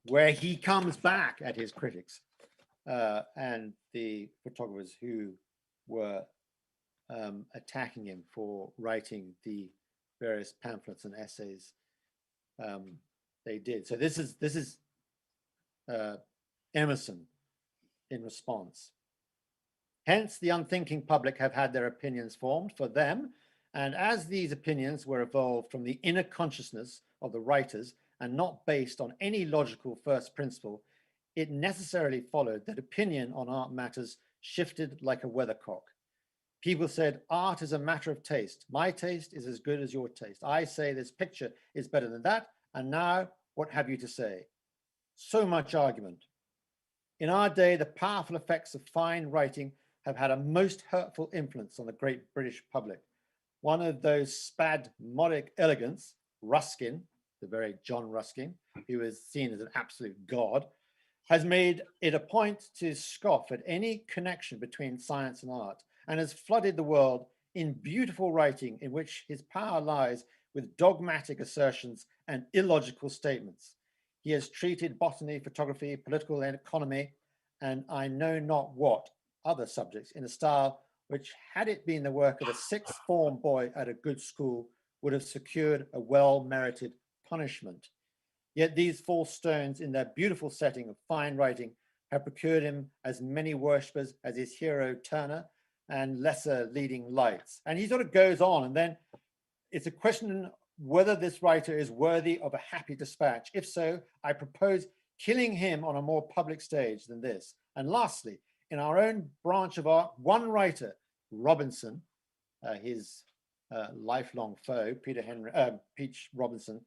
where he comes back at his critics and the photographers who were attacking him for writing the various pamphlets and essays they did. So this is Emerson in response. Hence, the unthinking public have had their opinions formed for them, and as these opinions were evolved from the inner consciousness of the writers and not based on any logical first principle, it necessarily followed that opinion on art matters shifted like a weathercock. People said, art is a matter of taste. My taste is as good as your taste. I say this picture is better than that, and now what have you to say? So much argument. In our day, the powerful effects of fine writing have had a most hurtful influence on the great British public. One of those spasmodic elegants, Ruskin, the very John Ruskin, who is seen as an absolute god, has made it a point to scoff at any connection between science and art, and has flooded the world in beautiful writing in which his power lies with dogmatic assertions and illogical statements. He has treated botany, photography, political economy, and I know not what other subjects in a style which, had it been the work of a sixth form boy at a good school, would have secured a well-merited punishment. Yet these false stones, in their beautiful setting of fine writing, have procured him as many worshippers as his hero Turner and lesser leading lights. And he sort of goes on, and then it's a question whether this writer is worthy of a happy dispatch. If so, I propose killing him on a more public stage than this. And lastly, in our own branch of art, one writer, Robinson, his lifelong foe, Peach Robinson,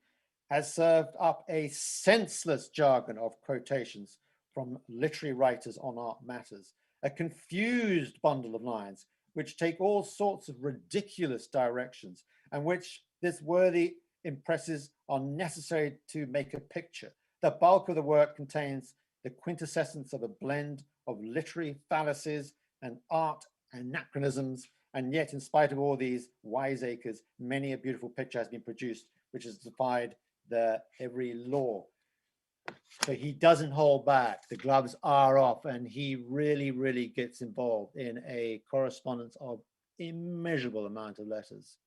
has served up a senseless jargon of quotations from literary writers on art matters, a confused bundle of lines which take all sorts of ridiculous directions and which this worthy impresses are necessary to make a picture. The bulk of the work contains the quintessence of a blend of literary fallacies and art anachronisms, and yet in spite of all these wiseacres, many a beautiful picture has been produced which has defied every law. So he doesn't hold back. The gloves are off, and he really, really gets involved in a correspondence of immeasurable amount of letters,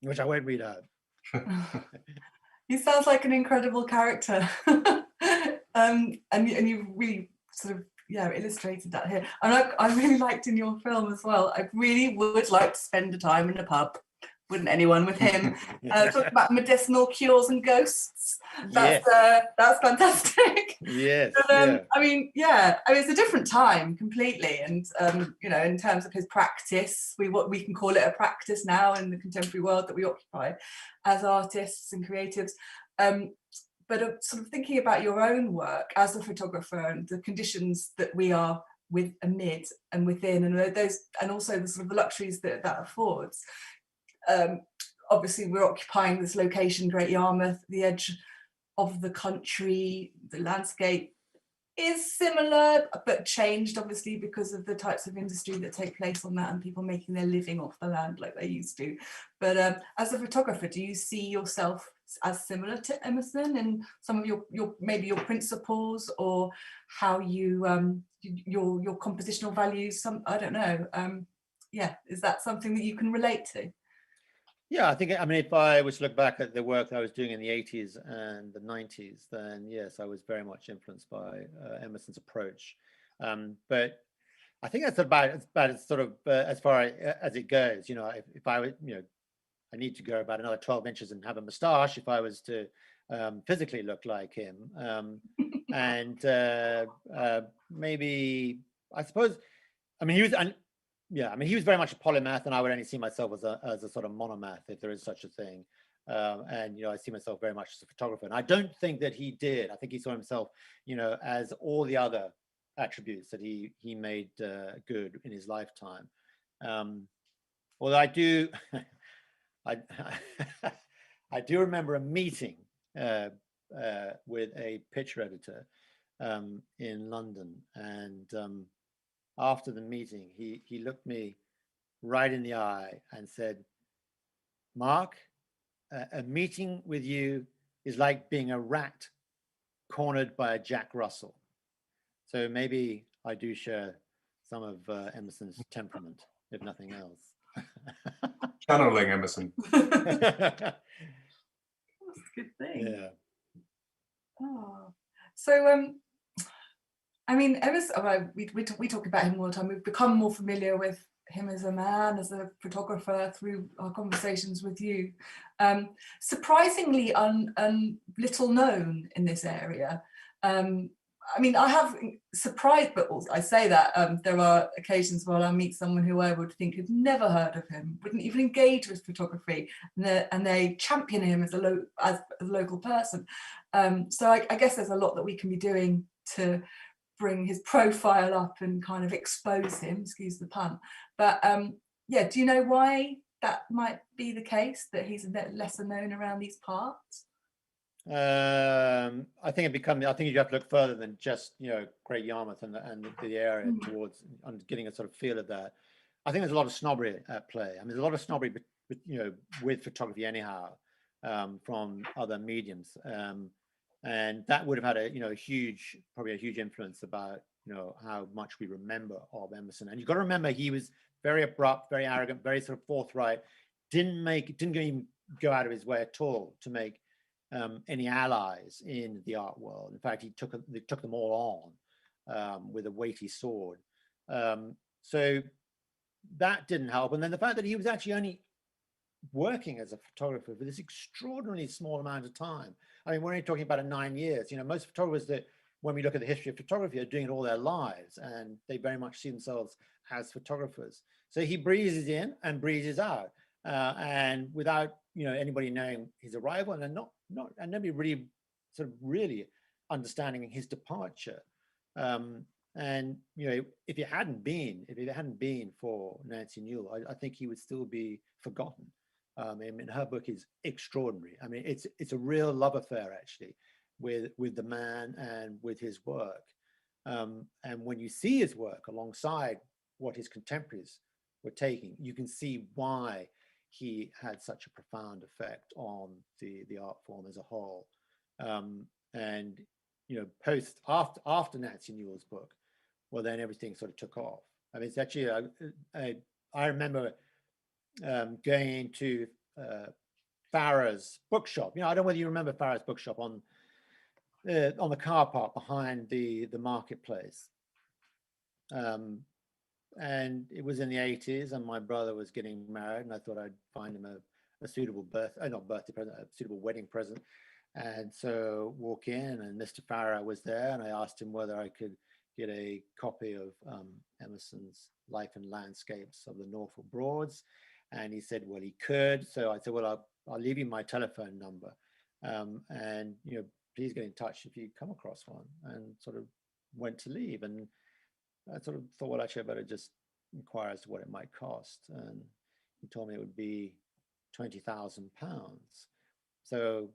which I won't read out. He sounds like an incredible character. And you really sort of illustrated that here. And I really liked in your film as well. I really would like to spend a time in a pub. Wouldn't anyone, with him talking about medicinal cures and ghosts? That's fantastic. Yes. But, I mean, it's a different time completely, and in terms of his practice, we can call it a practice now in the contemporary world that we occupy as artists and creatives. But sort of thinking about your own work as a photographer and the conditions that we are amid and within, and those, and also the sort of the luxuries that affords. Obviously, we're occupying this location, Great Yarmouth, the edge of the country. The landscape is similar, but changed, obviously, because of the types of industry that take place on that and people making their living off the land like they used to. But as a photographer, do you see yourself as similar to Emerson in some of your principles, or how you your compositional values? I don't know. Is that something that you can relate to? Yeah, I think, if I was to look back at the work I was doing in the 80s and the 90s, then yes, I was very much influenced by Emerson's approach. But I think that's about as sort of as far as it goes. If I would, I need to go about another 12 inches and have a moustache if I was to physically look like him. And maybe, I suppose, he was... he was very much a polymath, and I would only see myself as a sort of monomath, if there is such a thing. And I see myself very much as a photographer, and I don't think that he did. I think he saw himself, as all the other attributes that he made good in his lifetime. Although I do, I do remember a meeting with a picture editor in London, and after the meeting, he looked me right in the eye and said, "Mark, a meeting with you is like being a rat cornered by a Jack Russell." So maybe I do share some of Emerson's temperament, if nothing else. Channeling Emerson. That's a good thing. Yeah. Oh. So Emerson, we talk about him all the time. We've become more familiar with him as a man, as a photographer, through our conversations with you. Surprisingly little known in this area. I have surprised, but also I say that there are occasions where I meet someone who I would think had never heard of him, wouldn't even engage with photography, and they champion him as a local person. So I guess there's a lot that we can be doing to bring his profile up and kind of expose him, excuse the pun. But do you know why that might be the case, that he's a bit lesser known around these parts? I think you have to look further than just Great Yarmouth and the area towards getting a sort of feel of that. I think there's a lot of snobbery at play. There's a lot of snobbery with photography anyhow, from other mediums, and that would have had a probably a huge influence about how much we remember of Emerson. And you've got to remember, he was very abrupt, very arrogant, very sort of forthright. Didn't even go out of his way at all to make any allies in the art world. In fact, they took them all with a weighty sword. So that didn't help. And then the fact that he was actually only working as a photographer for this extraordinarily small amount of time. I mean, we're only talking about 9 years. You know, most photographers that, when we look at the history of photography, are doing it all their lives, and they very much see themselves as photographers. So he breezes in and breezes out, and without, you know, anybody knowing his arrival, and and nobody really sort of really understanding his departure. And you know, if it hadn't been for Nancy Newell, I think he would still be forgotten. I mean, her book is extraordinary. I mean, it's a real love affair, actually, with the man and with his work. And when you see his work alongside what his contemporaries were taking, you can see why he had such a profound effect on the art form as a whole. And you know, after Nancy Newell's book, well, then everything sort of took off. I mean, it's actually I remember going into Farrah's bookshop. You know, I don't know whether you remember Farrah's bookshop on the car park behind the marketplace. And it was in the 80s, and my brother was getting married, and I thought I'd find him a suitable a suitable wedding present. And so walk in, and Mr. Farrah was there, and I asked him whether I could get a copy of Emerson's Life and Landscapes of the Norfolk Broads. And he said, well, he could. So I said, well, I'll leave you my telephone number. And, you know, please get in touch if you come across one. And sort of went to leave. And I sort of thought, well, actually, I better just inquire as to what it might cost. And he told me it would be £20,000. So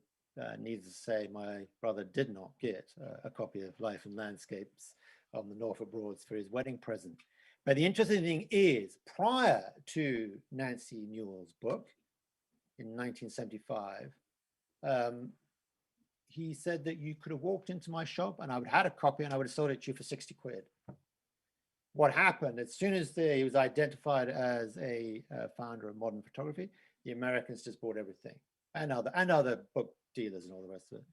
needless to say, my brother did not get a copy of Life and Landscapes on the Norfolk Broads for his wedding present. But the interesting thing is, prior to Nancy Newell's book in 1975, he said that you could have walked into my shop and I would have had a copy and I would have sold it to you for 60 quid. What happened, as soon as he was identified as a founder of modern photography, the Americans just bought everything, and other book dealers and all the rest of it.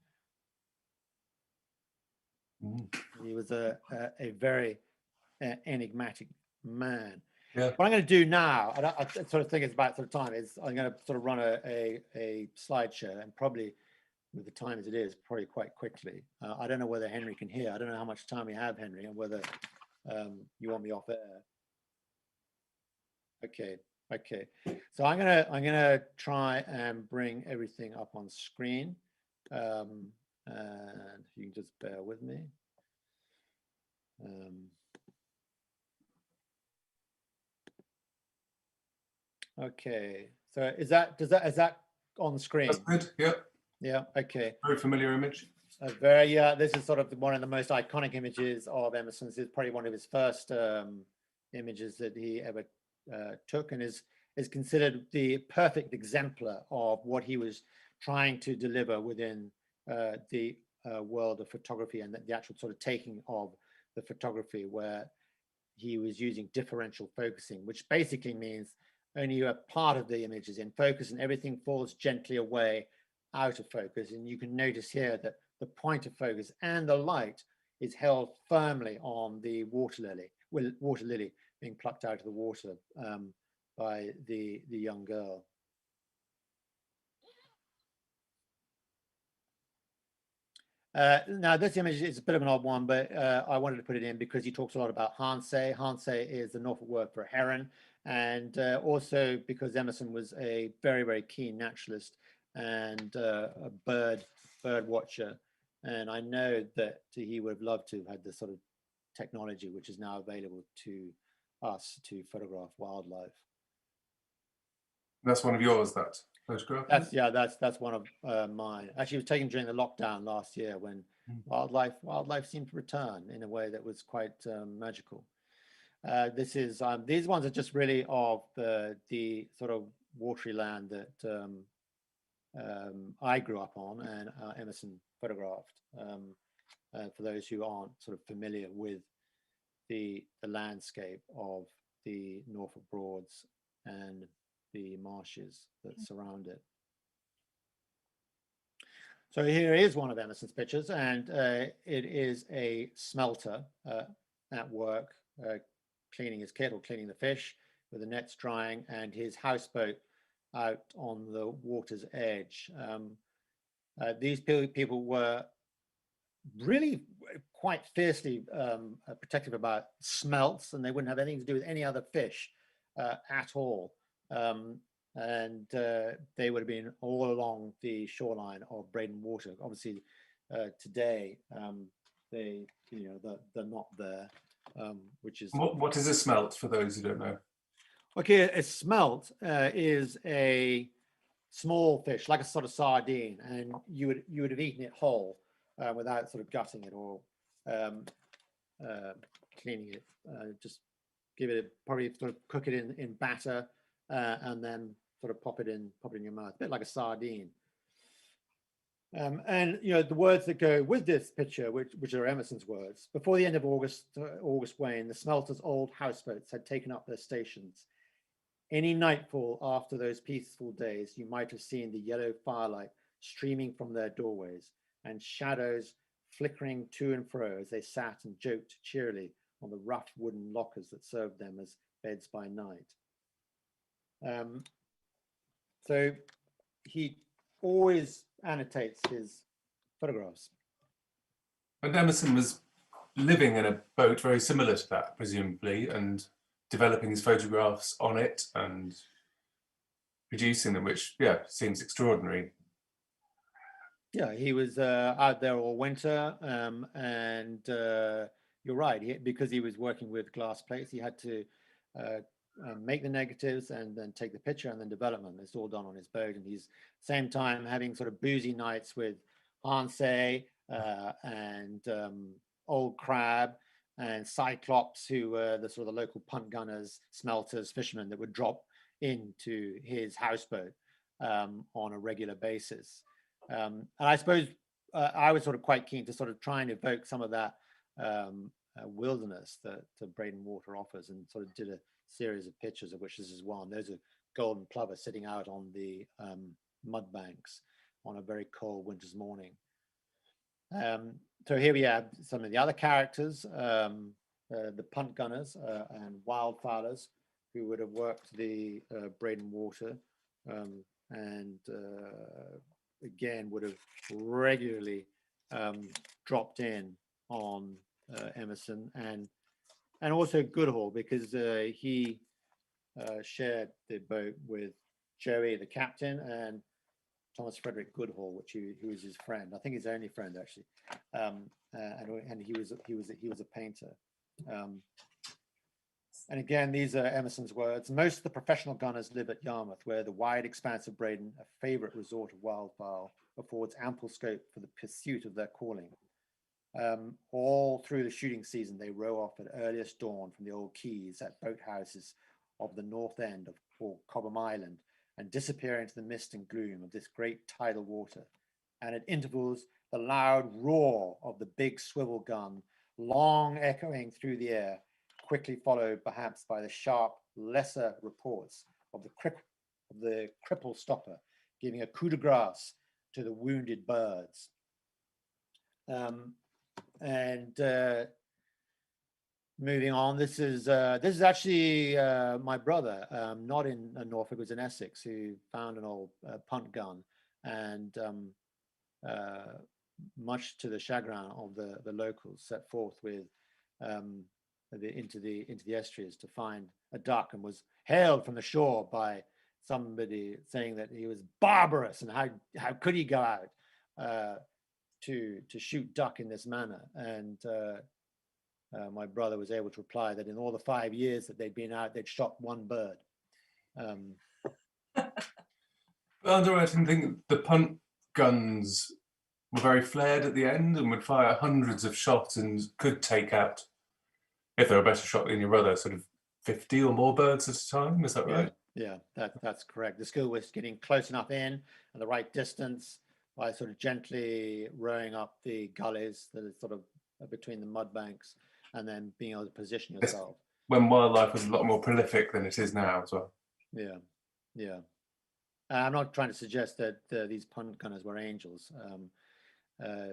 He was a very enigmatic man. Yeah. What I'm going to do now, I sort of think it's about sort of time, is I'm going to sort of run a slideshow, and probably with the time as it is, probably quite quickly. I don't know whether Henry can hear. I don't know how much time we have, Henry, and whether you want me off air. Okay. So I'm gonna try and bring everything up on screen, and if you can just bear with me. Okay. So is that on the screen? That's good. Yeah. Yeah. Okay. Very familiar image. This is sort of one of the most iconic images of Emerson's. It's probably one of his first images that he ever took, and is considered the perfect exemplar of what he was trying to deliver within the world of photography, and the actual sort of taking of the photography, where he was using differential focusing, which basically means only a part of the image is in focus and everything falls gently away out of focus. And you can notice here that the point of focus and the light is held firmly on the water lily being plucked out of the water by the young girl. Now this image is a bit of an odd one, but I wanted to put it in because he talks a lot about Hansay. Hansay is the Norfolk word for heron, and also because Emerson was a very, very keen naturalist and a bird watcher. And I know that he would have loved to have had this sort of technology which is now available to us to photograph wildlife. That's one of yours, that photograph? That's one of mine. Actually, it was taken during the lockdown last year when wildlife seemed to return in a way that was quite magical. These ones are just really of the sort of watery land that I grew up on and Emerson photographed. For those who aren't sort of familiar with the landscape of the Norfolk Broads and the marshes that surround it. So here is one of Emerson's pictures, and it is a smelter at work, cleaning his kettle, cleaning the fish, with the nets drying, and his houseboat out on the water's edge. These people were really quite fiercely protective about smelts, and they wouldn't have anything to do with any other fish at all. And they would have been all along the shoreline of Breydon Water. Obviously, today they're not there, which is What is a smelt for those who don't know? okay. A smelt is a small fish, like a sort of sardine, and you would have eaten it whole without sort of gutting it or cleaning it. Just give it probably sort of cook it in batter and then sort of pop it in your mouth, a bit like a sardine. And the words that go with this picture, which are Emerson's words: before the end of August wane, the smelter's old houseboats had taken up their stations. Any nightfall after those peaceful days, you might have seen the yellow firelight streaming from their doorways and shadows flickering to and fro as they sat and joked cheerily on the rough wooden lockers that served them as beds by night. So he always annotates his photographs. And Emerson was living in a boat very similar to that, presumably, and developing his photographs on it and producing them, which, seems extraordinary. Yeah, he was out there all winter, and you're right, because he was working with glass plates, he had to make the negatives and then take the picture and then development. It's all done on his boat, and he's same time having sort of boozy nights with Hansay and Old Crab and Cyclops, who were the sort of the local punt gunners, smelters, fishermen that would drop into his houseboat on a regular basis. And I suppose I was sort of quite keen to sort of try and evoke some of that wilderness that Breydon Water offers, and sort of did a series of pictures, of which this is one. There's a golden plover sitting out on the mud banks on a very cold winter's morning. So here we have some of the other characters, the punt gunners and wildfowlers who would have worked the Breydon Water, and again would have regularly dropped in on Emerson, and also Goodhall, because he shared the boat with Joey, the captain, and Thomas Frederick Goodhall, who was his friend. I think his only friend, actually, and he was a painter. And again, these are Emerson's words. Most of the professional gunners live at Yarmouth, where the wide expanse of Breydon, a favourite resort of wildfowl, affords ample scope for the pursuit of their calling. All through the shooting season, they row off at earliest dawn from the old quays at boathouses of the north end of Cobham Island, and disappear into the mist and gloom of this great tidal water. And at intervals, the loud roar of the big swivel gun, long echoing through the air, quickly followed perhaps by the sharp, lesser reports of the cripple stopper, giving a coup de grace to the wounded birds. Moving on, this is actually my brother, not in Norfolk, it was in Essex, who found an old punt gun, and much to the chagrin of the locals, set forth with into the estuaries to find a duck, and was hailed from the shore by somebody saying that he was barbarous, and how could he go out to shoot duck in this manner. And my brother was able to reply that in all the 5 years that they'd been out, they'd shot one bird. I think the punt guns were very flared at the end and would fire hundreds of shots and could take out, if they were a better shot than your brother, sort of 50 or more birds at a time. Is that right? Yeah, that's correct. The skill was getting close enough in at the right distance by sort of gently rowing up the gullies that are sort of between the mud banks, and then being able to position yourself. When wildlife was a lot more prolific than it is now as well. Yeah. I'm not trying to suggest that these punt gunners were angels.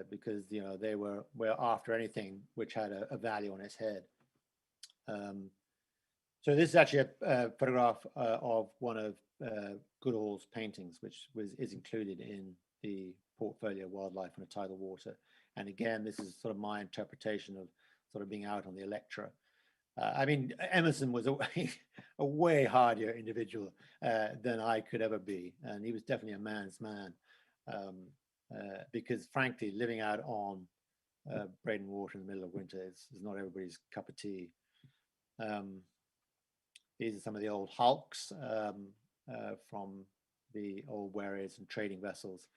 because they were after anything which had a value on its head. So this is actually a photograph of one of Goodall's paintings, which is included in the portfolio Wildlife on a Tidal Water. And again, this is sort of my interpretation of sort of being out on the Electra. I mean, Emerson was a way hardier individual than I could ever be. And he was definitely a man's man. Because frankly, living out on Breydon Water in the middle of winter is not everybody's cup of tea. These are some of the old hulks from the old wherries and trading vessels.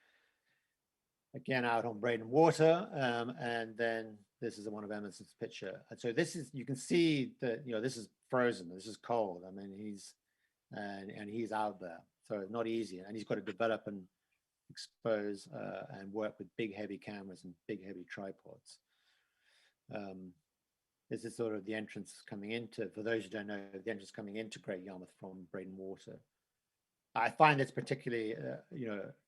Again, out on Breydon Water, and then this is one of Emerson's picture. And so this is, you can see that this is frozen. This is cold. I mean, he's out there, so it's not easy. And he's got to develop and expose and work with big, heavy cameras and big, heavy tripods. This is sort of the entrance coming into, for those who don't know, the entrance coming into Great Yarmouth from Breydon Water. I find this particularly,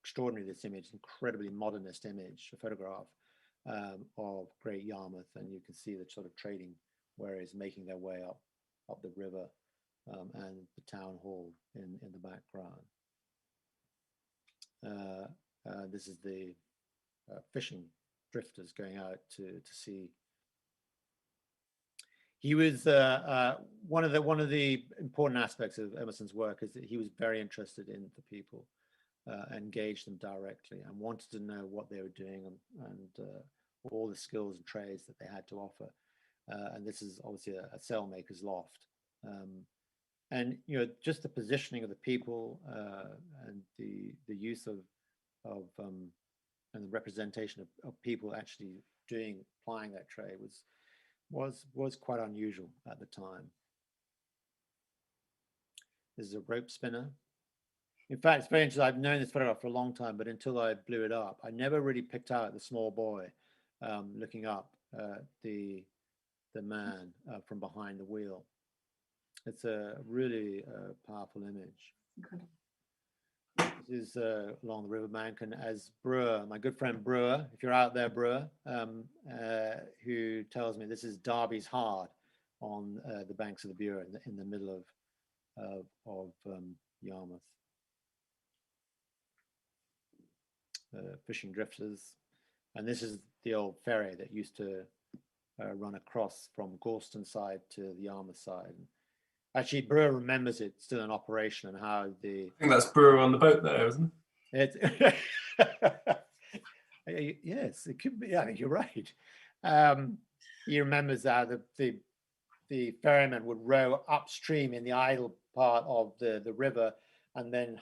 extraordinary, this image, incredibly modernist image, a photograph of Great Yarmouth. And you can see the sort of trading wherries making their way up the river and the town hall in the background. This is the fishing drifters going out to sea. He was one of the important aspects of Emerson's work is that he was very interested in the people, engaged them directly, and wanted to know what they were doing and all the skills and trades that they had to offer. And this is obviously a sailmaker's loft. And just the positioning of the people and the use of and the representation of people actually applying that trade was quite unusual at the time. This is a rope spinner. In fact, it's very interesting. I've known this photograph for a long time, but until I blew it up, I never really picked out the small boy looking up the man from behind the wheel. It's a really powerful image. Incredible. This is along the river bank, and as Brewer, my good friend Brewer, if you're out there, Brewer, who tells me this is Derby's Hard on the banks of the Bure in the middle of Yarmouth. Fishing drifters, and this is the old ferry that used to run across from Gorleston side to the Yarmouth side. Actually, Brewer remembers it still in operation and how the. I think that's Brewer on the boat there, isn't it? Yes, it could be. I think you're right. He remembers how the ferryman would row upstream in the idle part of the river and then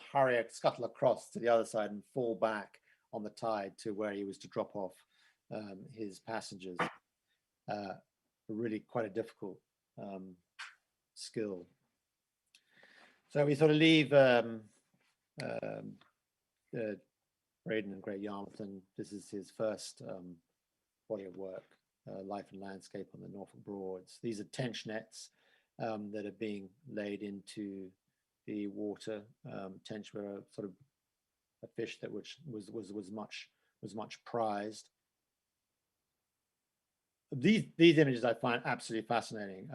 scuttle across to the other side and fall back on the tide to where he was to drop off his passengers. Really quite a difficult skill. So we sort of leave Breydon and Great Yarmouth, and this is his first body of work, Life and Landscape on the Norfolk Broads. These are tench nets that are being laid into the water. Tench were sort of a fish that was much prized. These images I find absolutely fascinating.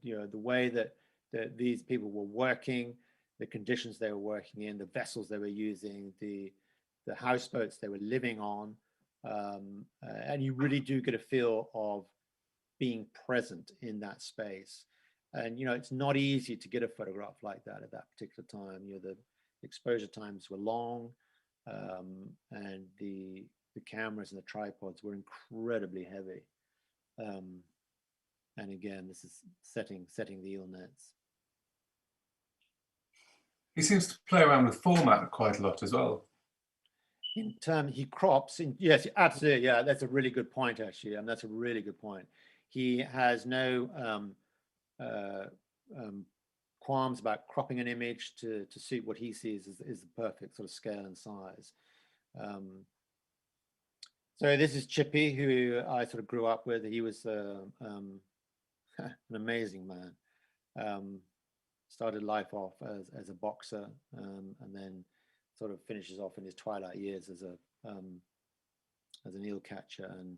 The way that these people were working, the conditions they were working in, the vessels they were using, the houseboats they were living on, and you really do get a feel of being present in that space. And it's not easy to get a photograph like that at that particular time. The exposure times were long, and the cameras and the tripods were incredibly heavy. And again, this is setting the eel nets. He seems to play around with format quite a lot as well. In terms, he crops in. Yes, absolutely. Yeah, that's a really good point, actually. And that's a really good point. He has no qualms about cropping an image to suit what he sees is the perfect sort of scale and size. So this is Chippy, who I sort of grew up with. He was an amazing man. Started life off as a boxer, and then sort of finishes off in his twilight years as as an eel catcher and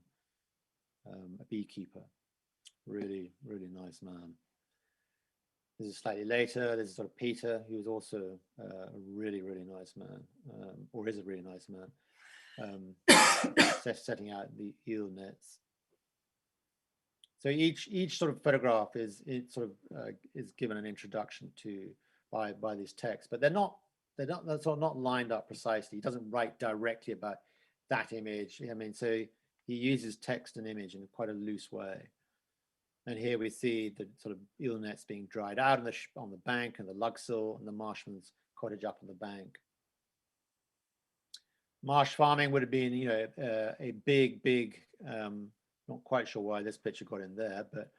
a beekeeper. Really, really nice man. This is slightly later. This is sort of Peter, who was also a really, really nice man, or is a really nice man, setting out the eel nets. So each sort of photograph is given an introduction to by these texts, but they're not lined up precisely. He doesn't write directly about that image. I mean, so he uses text and image in quite a loose way. And here we see the sort of eel nets being dried out on the bank, and the Luxor and the marshman's cottage up on the bank. Marsh farming would have been, a big. Not quite sure why this picture got in there, but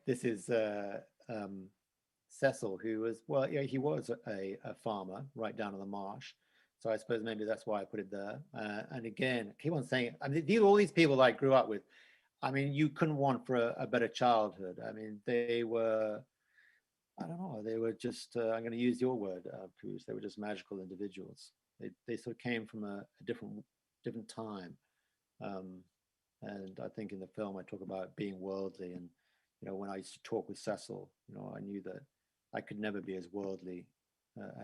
this is Cecil, who was, he was a farmer right down on the marsh. So I suppose maybe that's why I put it there. And again, I keep on saying, I mean, all these people that I grew up with, I mean, you couldn't want for a better childhood. I mean, they were, I don't know, they were just, I'm going to use your word, Bruce, they were just magical individuals. They sort of came from a different time. And I think in the film, I talk about being worldly. And, when I used to talk with Cecil, I knew that I could never be as worldly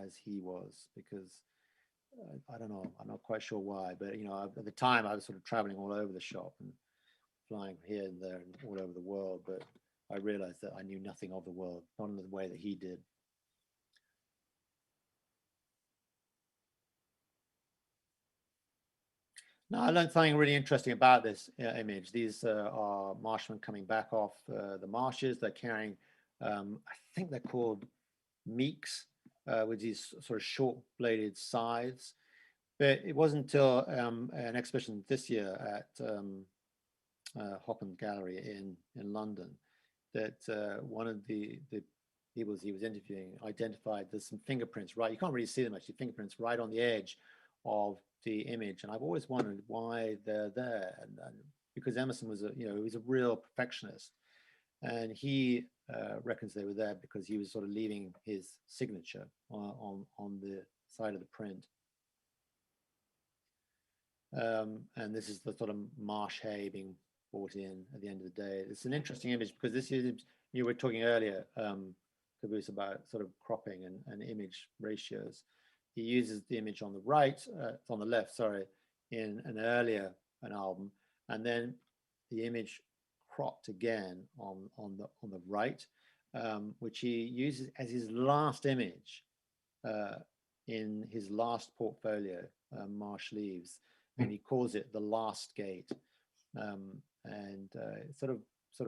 as he was, because I don't know, I'm not quite sure why, but, at the time I was sort of traveling all over the shop and flying here and there and all over the world. But I realized that I knew nothing of the world, not in the way that he did. Now, I learned something really interesting about this image. These are marshmen coming back off the marshes. They're carrying, I think they're called meeks, with these sort of short-bladed scythes. But it wasn't until an exhibition this year at Hoppen Gallery in London that one of the people he was interviewing identified there's some fingerprints, right? You can't really see them actually, fingerprints right on the edge of the image. And I've always wondered why they're there. And because Emerson was he was a real perfectionist. And he reckons they were there because he was sort of leaving his signature on the side of the print. And this is the sort of marsh hay being brought in at the end of the day. It's an interesting image because this is, you were talking earlier, Caboose, about sort of cropping and image ratios. He uses the image on the right, on the left, sorry, in an album, and then the image cropped again on the right, which he uses as his last image in his last portfolio, Marsh Leaves, and he calls it The Last Gate, and it's sort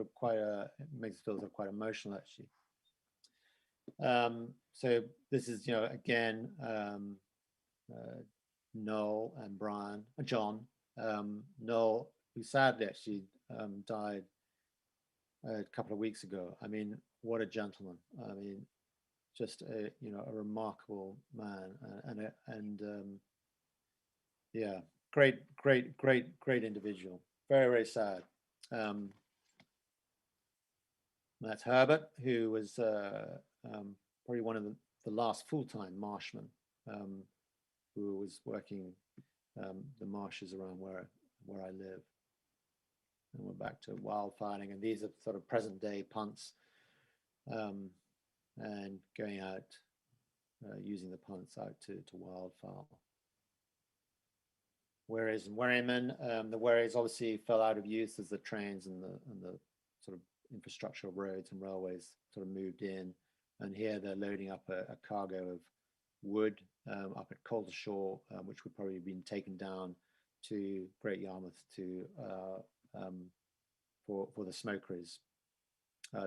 of quite it makes it feel sort of quite emotional actually. So this is, again, Noel and John. Noel, who sadly actually died a couple of weeks ago. I mean, what a gentleman. I mean, just a remarkable man, and yeah, great individual. Very, very sad. That's Herbert, who was probably one of the last full-time marshmen who was working the marshes around where I live. And we're back to wildfowling, and these are sort of present-day punts, and going out, using the punts out to wildfowl. Whereas in Wherryman, the wherries obviously fell out of use as the trains and the sort of infrastructure of roads and railways sort of moved in. And here they're loading up a cargo of wood up at Coldershore, which would probably have been taken down to Great Yarmouth to for the smokeries.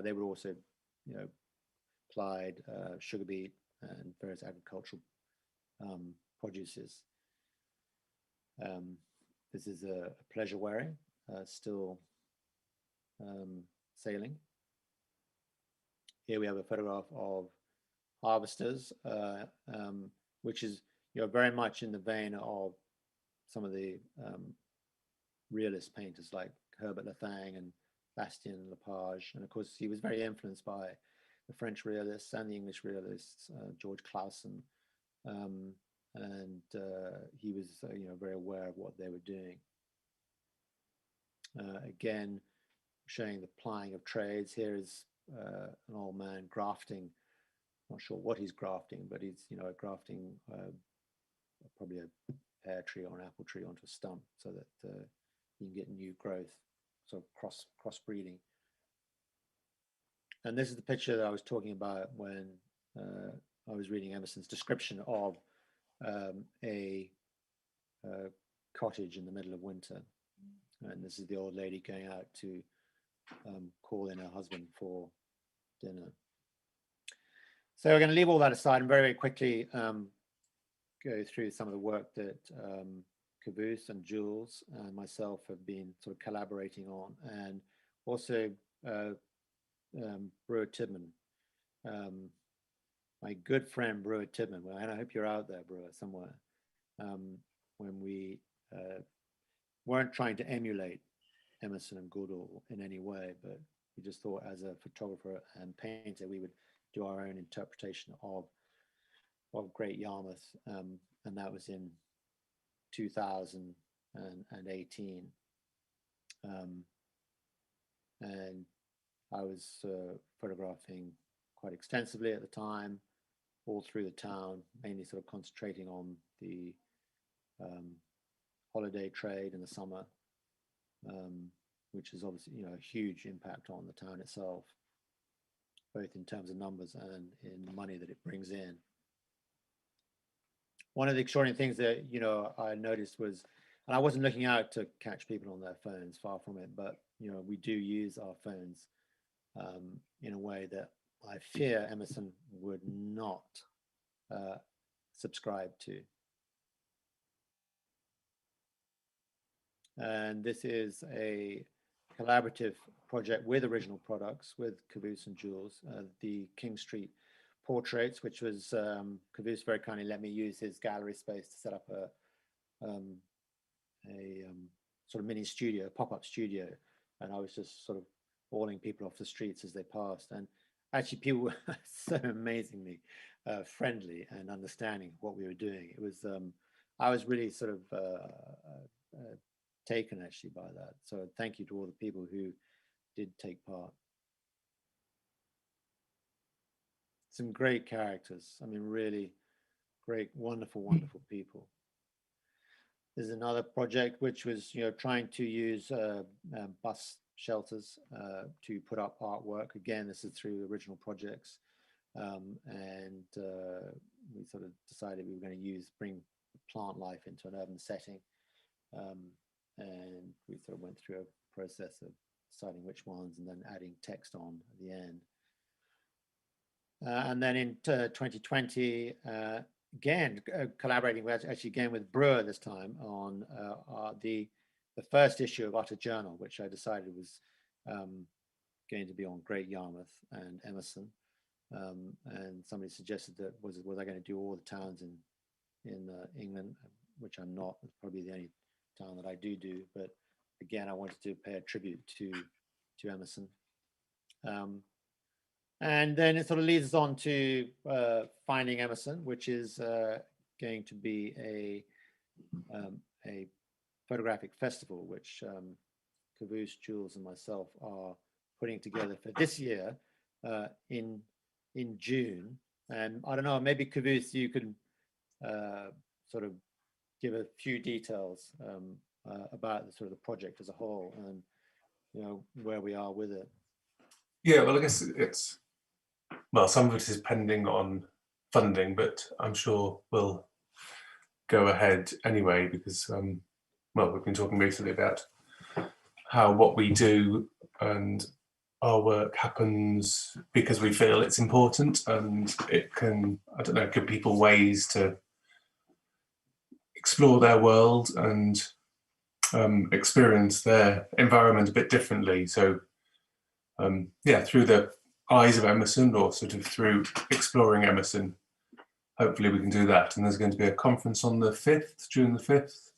They were also, plied sugar beet and various agricultural produces. This is a pleasure wherry, still sailing. Here we have a photograph of harvesters, which is very much in the vein of some of the realist painters like Herbert Lethang and Bastien Lepage. And of course, he was very influenced by the French realists and the English realists, George Clausen. and he was very aware of what they were doing. Again, showing the plying of trades. Here is an old man grafting. Not sure what he's grafting, but he's grafting probably a pear tree or an apple tree onto a stump so that you can get new growth, sort of crossbreeding. And this is the picture that I was talking about when I was reading Emerson's description of a cottage in the middle of winter. And this is the old lady going out to call in her husband for dinner. So we're going to leave all that aside and very, very quickly go through some of the work that Caboose and Jules and myself have been sort of collaborating on, and also Brewer Tidman, my good friend Brewer Tidman. Well, and I hope you're out there, Brewer, somewhere. When we weren't trying to emulate Emerson and Goodall in any way, but we just thought as a photographer and painter, we would do our own interpretation of Great Yarmouth, and that was in 2018. And I was photographing quite extensively at the time, all through the town, mainly sort of concentrating on the holiday trade in the summer, which is obviously a huge impact on the town itself, both in terms of numbers and in the money that it brings in. One of the extraordinary things that I noticed was, and I wasn't looking out to catch people on their phones, far from it, but we do use our phones in a way that I fear Emerson would not subscribe to. And this is a collaborative project with Original Products, with Caboose and Jules, the King Street portraits, which was Caboose very kindly let me use his gallery space to set up a sort of mini studio, a pop-up studio, and I was just sort of hauling people off the streets as they passed, and actually people were so amazingly friendly and understanding of what we were doing. It was I was really sort of taken actually by that. So thank you to all the people who did take part. Some great characters. I mean, really great, wonderful, wonderful people. There's another project which was, trying to use bus shelters to put up artwork. Again, this is through Original Projects, and we sort of decided we were going to bring plant life into an urban setting. And we sort of went through a process of deciding which ones and then adding text on at the end. And then in 2020, again, collaborating with Brewer this time on the first issue of Utter Journal, which I decided was going to be on Great Yarmouth and Emerson. And somebody suggested that was I going to do all the towns in England, which I'm not. It's probably the only town that I do, but again, I wanted to pay a tribute to Emerson. And then it sort of leads us on to Finding Emerson, which is going to be a photographic festival, which Caboose, Jules, and myself are putting together for this year in June. And I don't know, maybe Caboose, you could sort of give a few details about the sort of the project as a whole and where we are with it. Yeah, well, I guess some of it is pending on funding, but I'm sure we'll go ahead anyway because we've been talking recently about how what we do and our work happens because we feel it's important, and it can, give people ways to explore their world and experience their environment a bit differently. So through the eyes of Emerson, or sort of through exploring Emerson, hopefully we can do that. And there's going to be a conference on the 5th, June the 5th,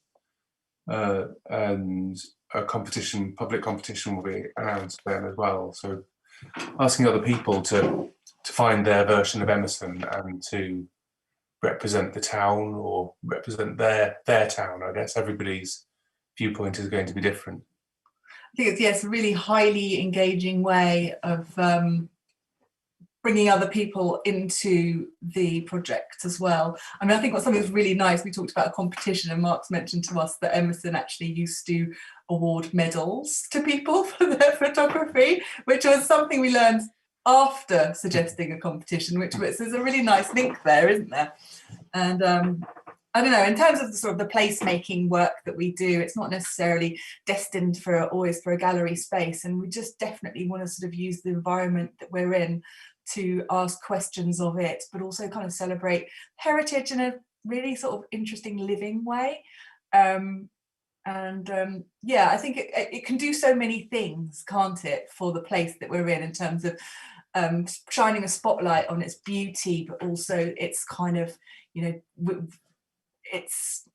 and a public competition will be announced then as well. So asking other people to find their version of Emerson and to represent the town or represent their town. I guess everybody's viewpoint is going to be different. I think it's, yes, a really highly engaging way of bringing other people into the project as well. I mean, I think what's something that's really nice, we talked about a competition, and Mark's mentioned to us that Emerson actually used to award medals to people for their photography, which was something we learned after suggesting a competition, which is a really nice link there, isn't there? And I don't know, in terms of the sort of the placemaking work that we do, it's not necessarily destined for always for a gallery space, and we just definitely want to sort of use the environment that we're in to ask questions of it, but also kind of celebrate heritage in a really sort of interesting living way. Yeah, I think it can do so many things, can't it, for the place that we're in terms of shining a spotlight on its beauty, but also its kind of, you know, it's,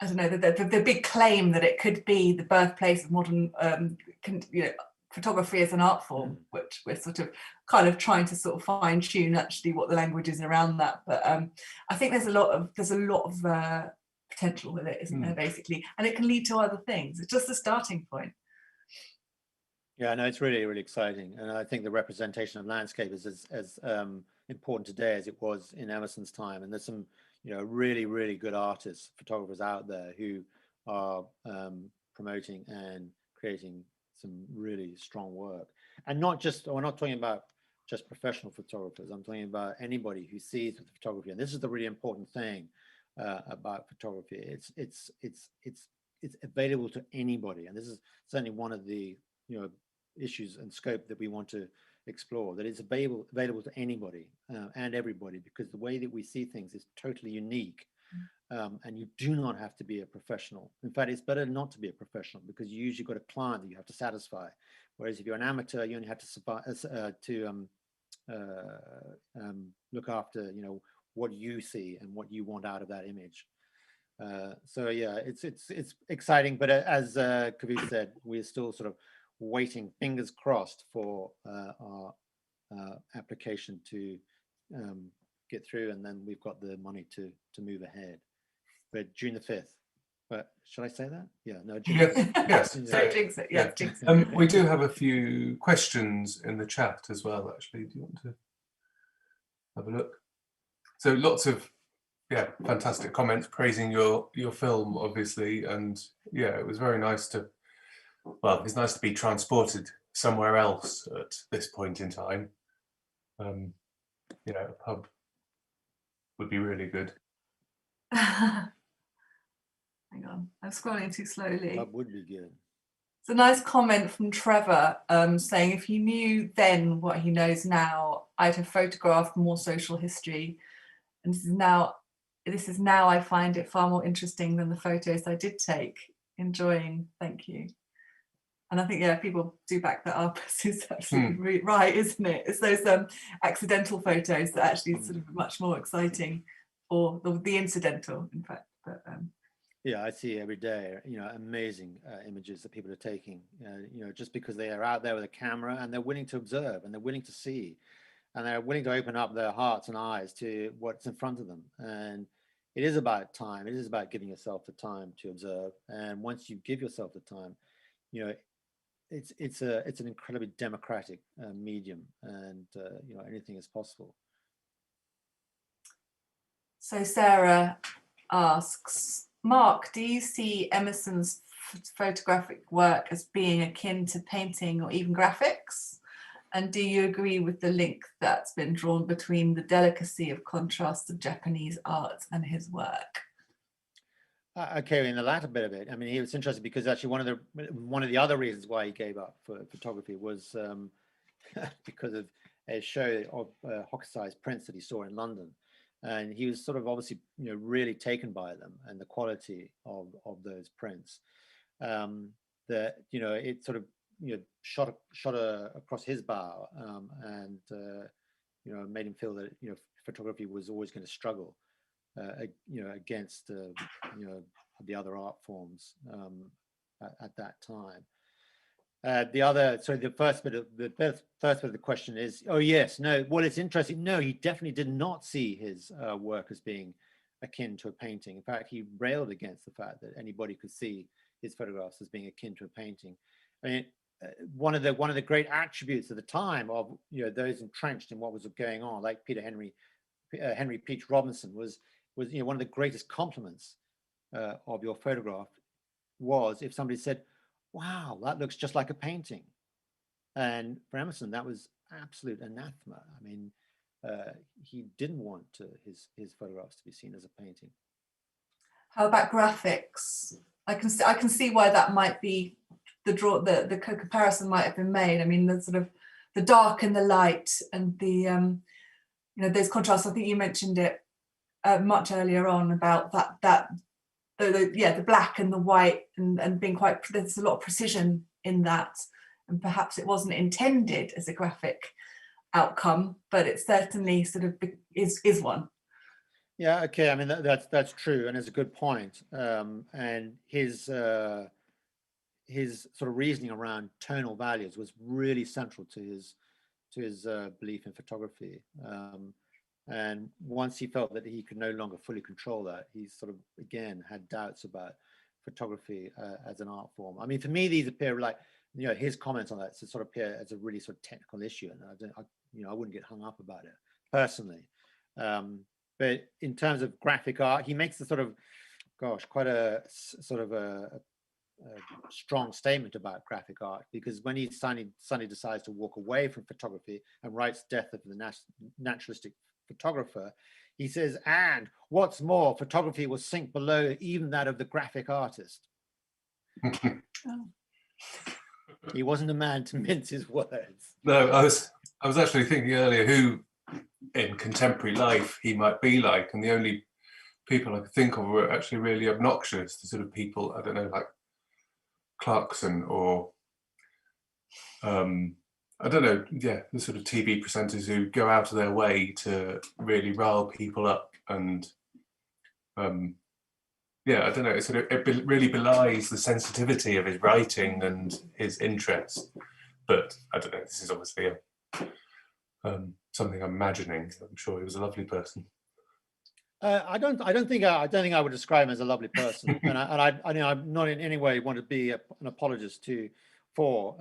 I don't know, the big claim that it could be the birthplace of modern, you know, photography as an art form, which we're sort of kind of trying to sort of fine tune actually what the language is around that. But I think there's a lot of potential with it, isn't there, basically, and it can lead to other things. It's just the starting point. Yeah, no, it's really, really exciting, and I think the representation of landscape is as important today as it was in Emerson's time. And there's some, you know, really, really good artists, photographers out there who are promoting and creating some really strong work. And not just, we're not talking about just professional photographers. I'm talking about anybody who sees with photography. And this is the really important thing about photography. It's available to anybody, and this is certainly one of the, you know, issues and scope that we want to explore, that it's available to anybody and everybody, because the way that we see things is totally unique. And you do not have to be a professional. In fact, it's better not to be a professional, because you usually got a client that you have to satisfy. Whereas if you're an amateur, you only have to look after, you know, what you see and what you want out of that image. So yeah, it's exciting. But as Kavit said, we're still sort of waiting, fingers crossed, for our application to get through, and then we've got the money to move ahead. But June the 5th. But should I say that? Yeah, no, June. Yes. Don't jinx it. Yeah, jinx it. We do have a few questions in the chat as well, actually. Do you want to have a look? So lots of, yeah, fantastic comments praising your film, obviously. And yeah, it was very nice to, well, it's nice to be transported somewhere else at this point in time. You know, a pub would be really good. Hang on, I'm scrolling too slowly. That would be good. It's a nice comment from Trevor saying, if he knew then what he knows now, I'd have photographed more social history. And this is now I find it far more interesting than the photos I did take. Enjoying, thank you. And I think, yeah, people do back that up. It's absolutely right, isn't it? It's those accidental photos that actually sort of much more exciting, or the incidental, in fact. But yeah, I see every day, you know, amazing images that people are taking, you know, just because they are out there with a camera and they're willing to observe and they're willing to see, and they're willing to open up their hearts and eyes to what's in front of them. And it is about time. It is about giving yourself the time to observe. And once you give yourself the time, you know, it's an incredibly democratic medium, and you know, anything is possible. so Sarah asks, Mark, do you see Emerson's photographic work as being akin to painting or even graphics? And do you agree with the link that's been drawn between the delicacy of contrast of Japanese art and his work? Okay, in the latter bit of it, I mean, he was interested because actually one of the other reasons why he gave up for photography was because of a show of Hokusai's prints that he saw in London. And he was sort of obviously, you know, really taken by them and the quality of those prints. That, you know, it sort of, you know, shot across his bow, and you know, made him feel that, you know, photography was always going to struggle, you know, against you know, the other art forms at that time. The first bit of the question is, oh yes, no. Well, it's interesting. No, he definitely did not see his work as being akin to a painting. In fact, he railed against the fact that anybody could see his photographs as being akin to a painting. I mean, one of the great attributes of the time of those entrenched in what was going on, like Henry Peach Robinson, was one of the greatest compliments of your photograph was if somebody said, "Wow, that looks just like a painting." And for Emerson, that was absolute anathema. I mean, he didn't want his photographs to be seen as a painting. How about graphics? I can see why that might be the comparison might have been made. I mean, the sort of the dark and the light and the those contrasts. I think you mentioned it much earlier on about the black and the white and being quite, there's a lot of precision in that, and perhaps it wasn't intended as a graphic outcome, but it certainly sort of is one. Yeah, okay. I mean, that's true, and it's a good point. And his sort of reasoning around tonal values was really central to his belief in photography. And once he felt that he could no longer fully control that, he sort of again had doubts about photography as an art form. I mean, for me, these appear like his comments on that sort of appear as a really sort of technical issue, and I wouldn't get hung up about it personally. But in terms of graphic art, he makes the sort of, quite a sort of a strong statement about graphic art, because when he suddenly decides to walk away from photography and writes Death of the Naturalistic Photographer, he says, and what's more, photography will sink below even that of the graphic artist. He wasn't a man to mince his words. No, I was actually thinking earlier who in contemporary life he might be like, and the only people I could think of were actually really obnoxious, the sort of people, I don't know, like Clarkson or I don't know, the sort of TV presenters who go out of their way to really rile people up, and I don't know, it really belies the sensitivity of his writing and his interest. But I don't know, this is obviously something I'm imagining. I'm sure he was a lovely person. I don't think I would describe him as a lovely person, and I'm not in any way want to be an apologist for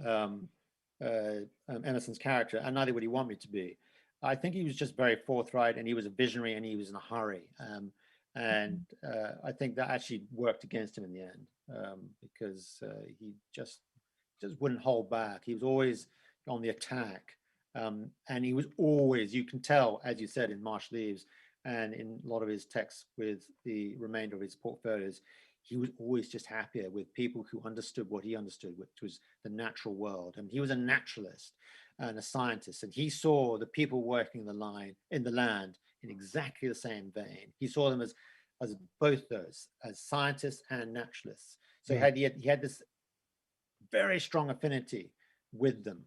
Emerson's character, and neither would he want me to be. I think he was just very forthright, and he was a visionary, and he was in a hurry, and I think that actually worked against him in the end, because he just wouldn't hold back. He was always on the attack, and he was always, you can tell, as you said, in Marsh Leaves and in a lot of his texts with the remainder of his portfolios, he was always just happier with people who understood what he understood, which was the natural world. And he was a naturalist and a scientist, and he saw the people working in the land in exactly the same vein. He saw them as both those, as scientists and naturalists. So he had this very strong affinity with them.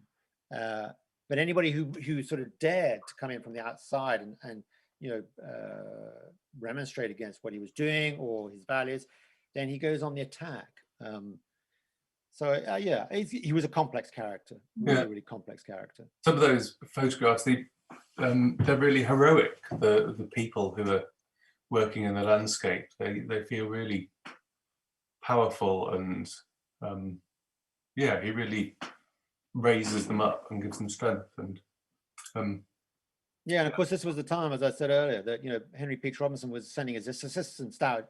But anybody who sort of dared to come in from the outside and remonstrate against what he was doing or his values, then he goes on the attack. He was a complex character, really complex character. Some of those photographs, they're really heroic. The people who are working in the landscape, they feel really powerful, and he really raises them up and gives them strength. And and of course, this was the time, as I said earlier, that Henry Peach Robinson was sending his assistants out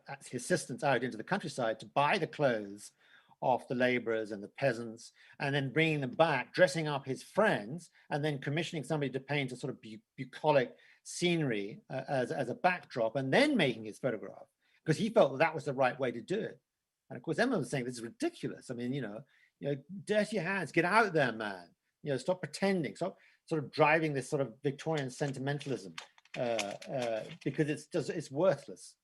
into the countryside to buy the clothes off the laborers and the peasants, and then bringing them back, dressing up his friends, and then commissioning somebody to paint a sort of bucolic scenery as a backdrop, and then making his photograph, because he felt that was the right way to do it. And of course, Emma was saying, this is ridiculous. I mean, dirty your hands, get out there, man. Stop pretending, stop sort of driving this sort of Victorian sentimentalism, because it's worthless.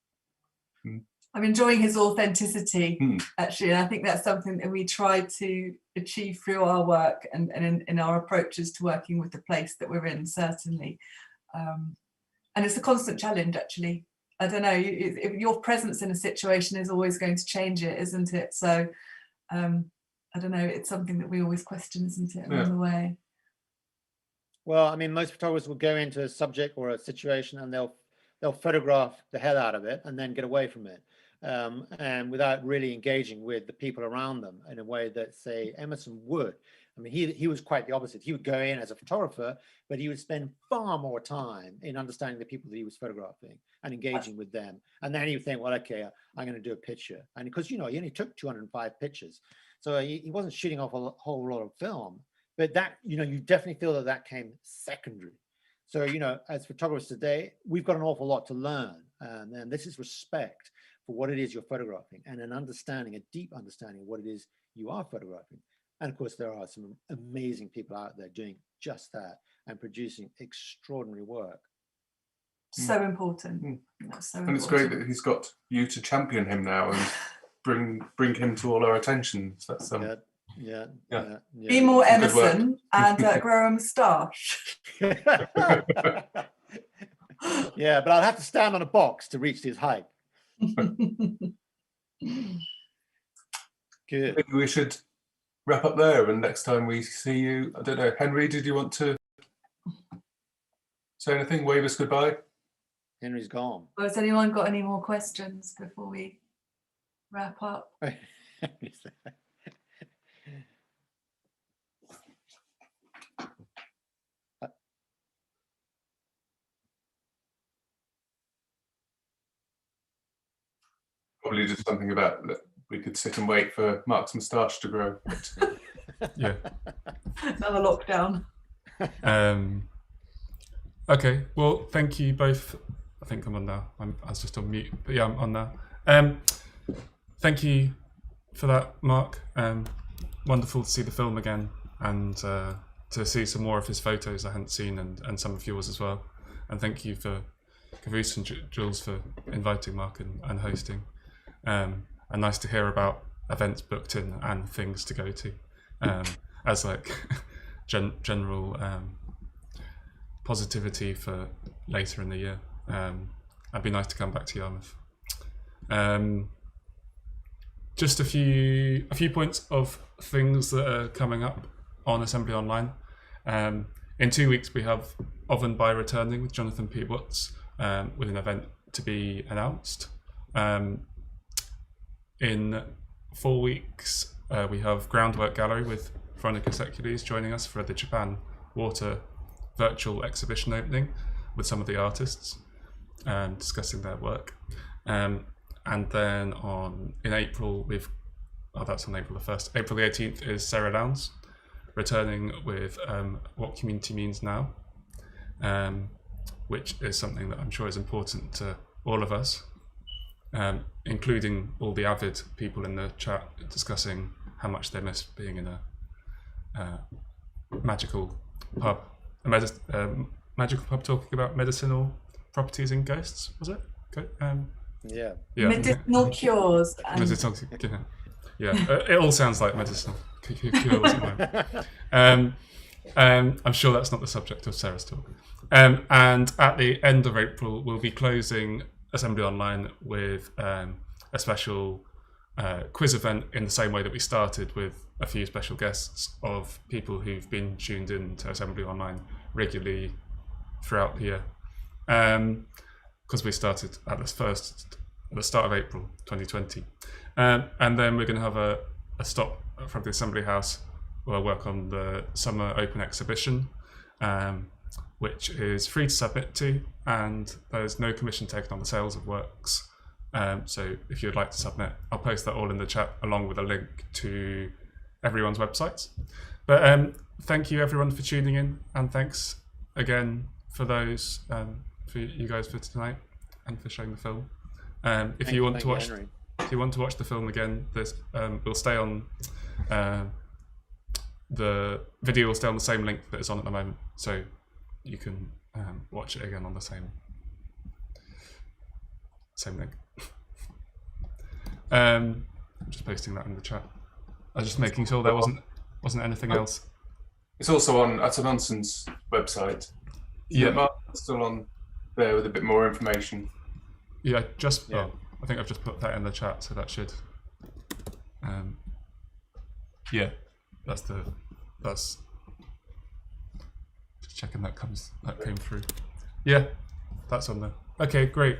I'm enjoying his authenticity, actually, and I think that's something that we try to achieve through our work and in our approaches to working with the place that we're in, certainly. And it's a constant challenge, actually. I don't know, if your presence in a situation is always going to change it, isn't it? So I don't know, it's something that we always question, isn't it, Yeah. along the way? Well, I mean, most photographers will go into a subject or a situation and they'll photograph the hell out of it and then get away from it, and without really engaging with the people around them in a way that, say, Emerson would. I mean, he was quite the opposite. He would go in as a photographer, but he would spend far more time in understanding the people that he was photographing and engaging with them. And then he would think, well, okay, I'm going to do a picture. And because, you know, he only took 205 pictures. So he wasn't shooting off a whole lot of film. But that, you know, you definitely feel that that came secondary. So, you know, as photographers today, we've got an awful lot to learn. And this is respect for what it is you're photographing and an understanding, a deep understanding of what it is you are photographing. And of course, there are some amazing people out there doing just that and producing extraordinary work. So important. That's so And it's great that he's got you to champion him now and bring him to all our attention. So that's Yeah. Be more Some good work. Emerson and grow a moustache. Yeah, but I'll have to stand on a box to reach his height. Good. Maybe we should wrap up there, and next time we see you, I don't know, Henry, did you want to say anything? Wave us goodbye? Henry's gone. Well, has anyone got any more questions before we wrap up? Probably just something about that we could sit and wait for Mark's moustache to grow. Yeah. Another lockdown. Okay. Well, thank you both. I think I'm on now. I was just on mute, but yeah, I'm on now. Thank you for that, Mark. Wonderful to see the film again and to see some more of his photos I hadn't seen and some of yours as well. And thank you for Caboose and Jules for inviting Mark and hosting. And nice to hear about events booked in and things to go to as like general positivity for later in the year. It'd be nice to come back to Yarmouth. Just a few points of things that are coming up on Assembly Online. In 2 weeks we have Oven by Returning with Jonathan P. Watts with an event to be announced. In 4 weeks we have Groundwork Gallery with Veronica Secules joining us for the Japan Water virtual exhibition opening with some of the artists discussing their work. And then in April that's on April the 1st. April the 18th is Sarah Lowndes returning with What Community Means Now, which is something that I'm sure is important to all of us, including all the avid people in the chat discussing how much they miss being in a magical pub, magical pub talking about medicinal properties in ghosts, was it? Yeah. Medicinal cures. Medicinal, yeah. It all sounds like medicinal cures. I'm sure that's not the subject of Sarah's talk. And at the end of April, we'll be closing Assembly Online with a special quiz event in the same way that we started, with a few special guests of people who've been tuned in to Assembly Online regularly throughout the year. Because we started at the start of April 2020. And then we're going to have a stop from the Assembly House where we'll work on the summer open exhibition, which is free to submit to, and there's no commission taken on the sales of works. So if you'd like to submit, I'll post that all in the chat along with a link to everyone's websites. But thank you everyone for tuning in, and thanks again for those for you guys for tonight and for showing the film. If you want to watch the film again, we'll stay on. The video will stay on the same link that is on at the moment, so you can watch it again on the same link. I'm just posting that in the chat. I was just making sure there wasn't anything else. It's also on Atananson's website. Yeah, Mark's still on there with a bit more information. Yeah, I think I've just put that in the chat, so that should. Yeah, that's just checking that came through. Yeah, that's on there. Okay, great.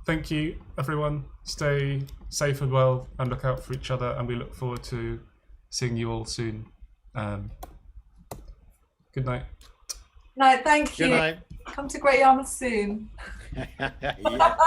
Thank you, everyone. Stay safe and well, and look out for each other. And we look forward to seeing you all soon. Good night. No, thank you. Good night. Come to Great Yarmouth soon. Yeah.